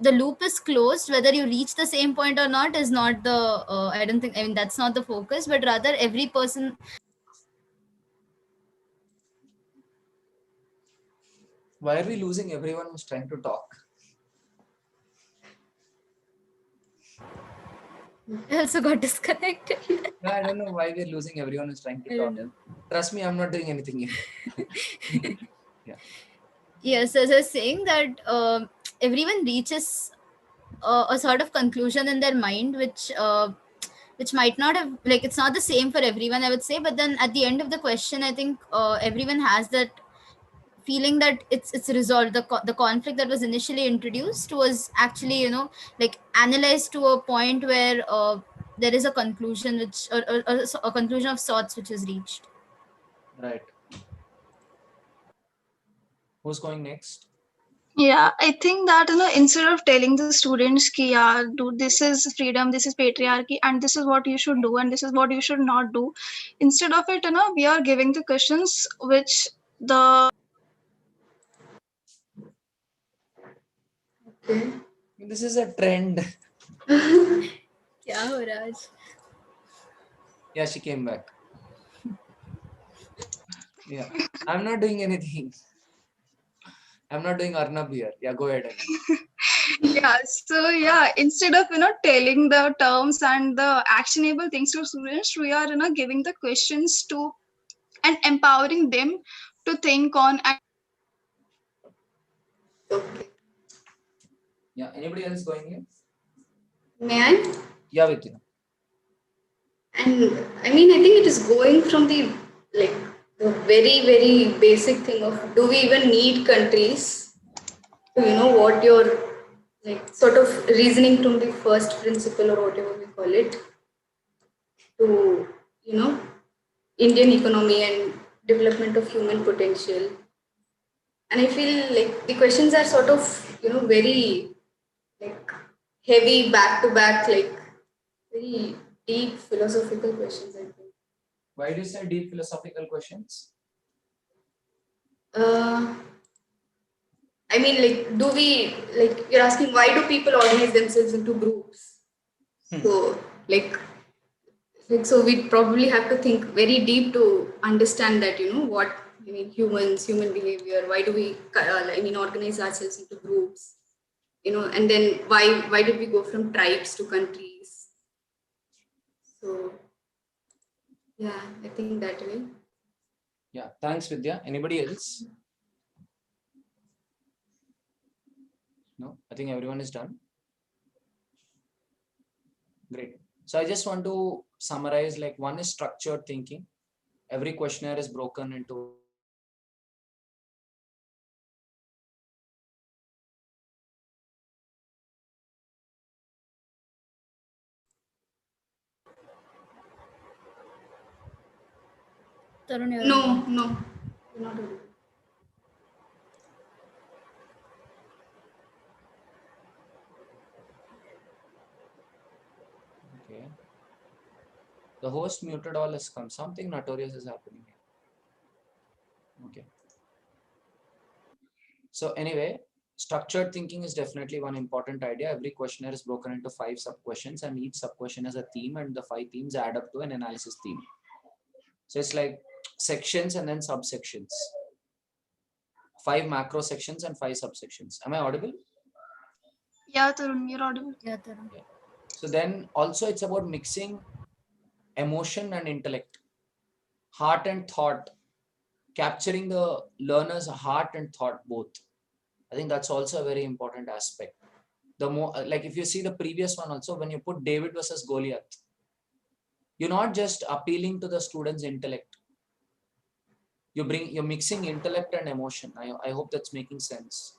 the loop is closed. Whether you reach the same point or not is not the I don't think, that's not the focus, but rather every person. Why are we losing everyone who's trying to talk? I also got disconnected. Yeah, I don't know why we're losing everyone who's trying to talk. I don't know. Trust me, I'm not doing anything here. Yeah. Yes, as I was saying that everyone reaches a sort of conclusion in their mind, which might not have, like, it's not the same for everyone, I would say. But then at the end of the question, I think everyone has that feeling that it's resolved. The conflict that was initially introduced was actually, like, analyzed to a point where there is a conclusion, which or a conclusion of sorts which is reached. Right. Who's going next? Yeah, I think that instead of telling the students ki yeah, dude, this is freedom, this is patriarchy, and this is what you should do, and this is what you should not do. Instead of it, we are giving the questions which the Okay. This is a trend. Kya ho raha hai? Yeah, she came back. Yeah, I'm not doing anything. I'm not doing Arnab here. Yeah, go ahead. Yeah, so yeah, instead of telling the terms and the actionable things to students, we are giving the questions to and empowering them to think on. And okay, Yeah, anybody else going in? may I? Yeah, with you. And I mean, I think it is going from the like the very very basic thing of, do we even need countries to what your like sort of reasoning from the first principle or whatever we call it, to Indian economy and development of human potential. And I feel like the questions are sort of very like heavy back to back, like very deep philosophical questions, I think. Why do you say deep philosophical questions? I mean, like, do we, like, you're asking why do people organize themselves into groups? So, so we probably have to think very deep to understand that, what, I mean, human behavior, why do we, organize ourselves into groups, and then why did we go from tribes to countries? So, yeah, I think that way. Yeah, thanks, Vidya. Anybody else? No, I think everyone is done. Great. So I just want to summarize, like, one is structured thinking. Every questionnaire is broken into Tarun, you're No, on mute. no, you're not audible. okay. The host muted all has come. Something notorious is happening here. Okay. So anyway, structured thinking is definitely one important idea. Every questionnaire is broken into 5 sub-questions, and each sub-question has a theme, and the 5 themes add up to an analysis theme. So it's like sections and then subsections. 5 macro sections and 5 subsections. Am I audible? Yeah, Tarun, you're audible. Yeah, Tarun. Yeah. So then also it's about mixing emotion and intellect, heart and thought, capturing the learner's heart and thought both. I think that's also a very important aspect. The more, like, if you see the previous one also, when you put David versus Goliath, you're not just appealing to the student's intellect. You're mixing intellect and emotion. I hope that's making sense.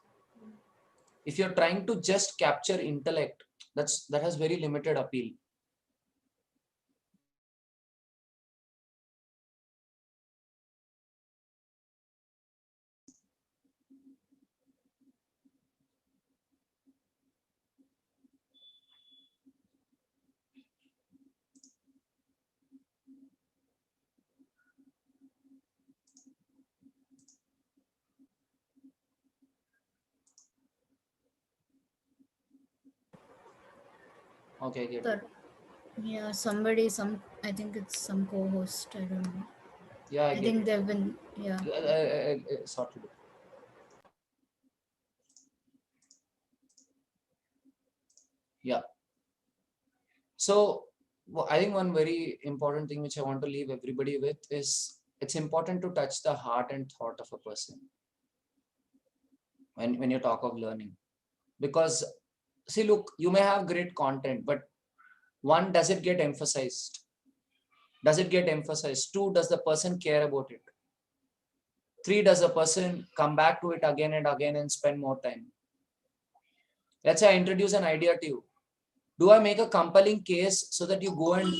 If you're trying to just capture intellect, that has very limited appeal. Okay, I get it. Yeah, I think it's some co-host. I don't know. Yeah, I I get think it. they've been, yeah. I sorted it. Yeah. So I think one very important thing which I want to leave everybody with is it's important to touch the heart and thought of a person when you talk of learning. Because see, look, you may have great content, but one, does it get emphasized? Does it get emphasized? Two, does the person care about it? Three, does the person come back to it again and again and spend more time? Let's say I introduce an idea to you. Do I make a compelling case so that you go and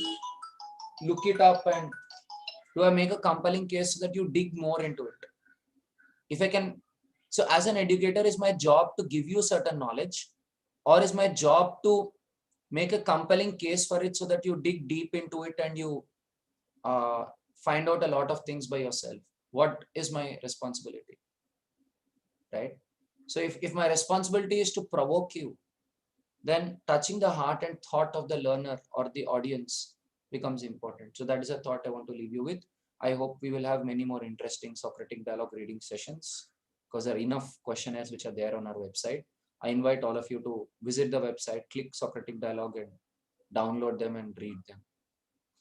look it up, and do I make a compelling case so that you dig more into it? If I can, so as an educator, is my job to give you certain knowledge, or is my job to make a compelling case for it so that you dig deep into it and you uh, find out a lot of things by yourself? What is my responsibility, right? So if my responsibility is to provoke you, then touching the heart and thought of the learner or the audience becomes important. So that is a thought I want to leave you with. I hope we will have many more interesting Socratic dialogue reading sessions, because there are enough questionnaires which are there on our website. I invite all of you to visit the website, click Socratic Dialogue and download them and read them.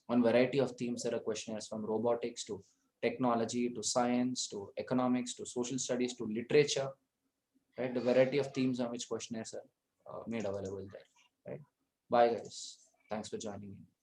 On variety of themes, there are questionnaires from robotics to technology to science to economics to social studies to literature, right? The variety of themes on which questionnaires are made available there, right? Bye guys. Thanks for joining in.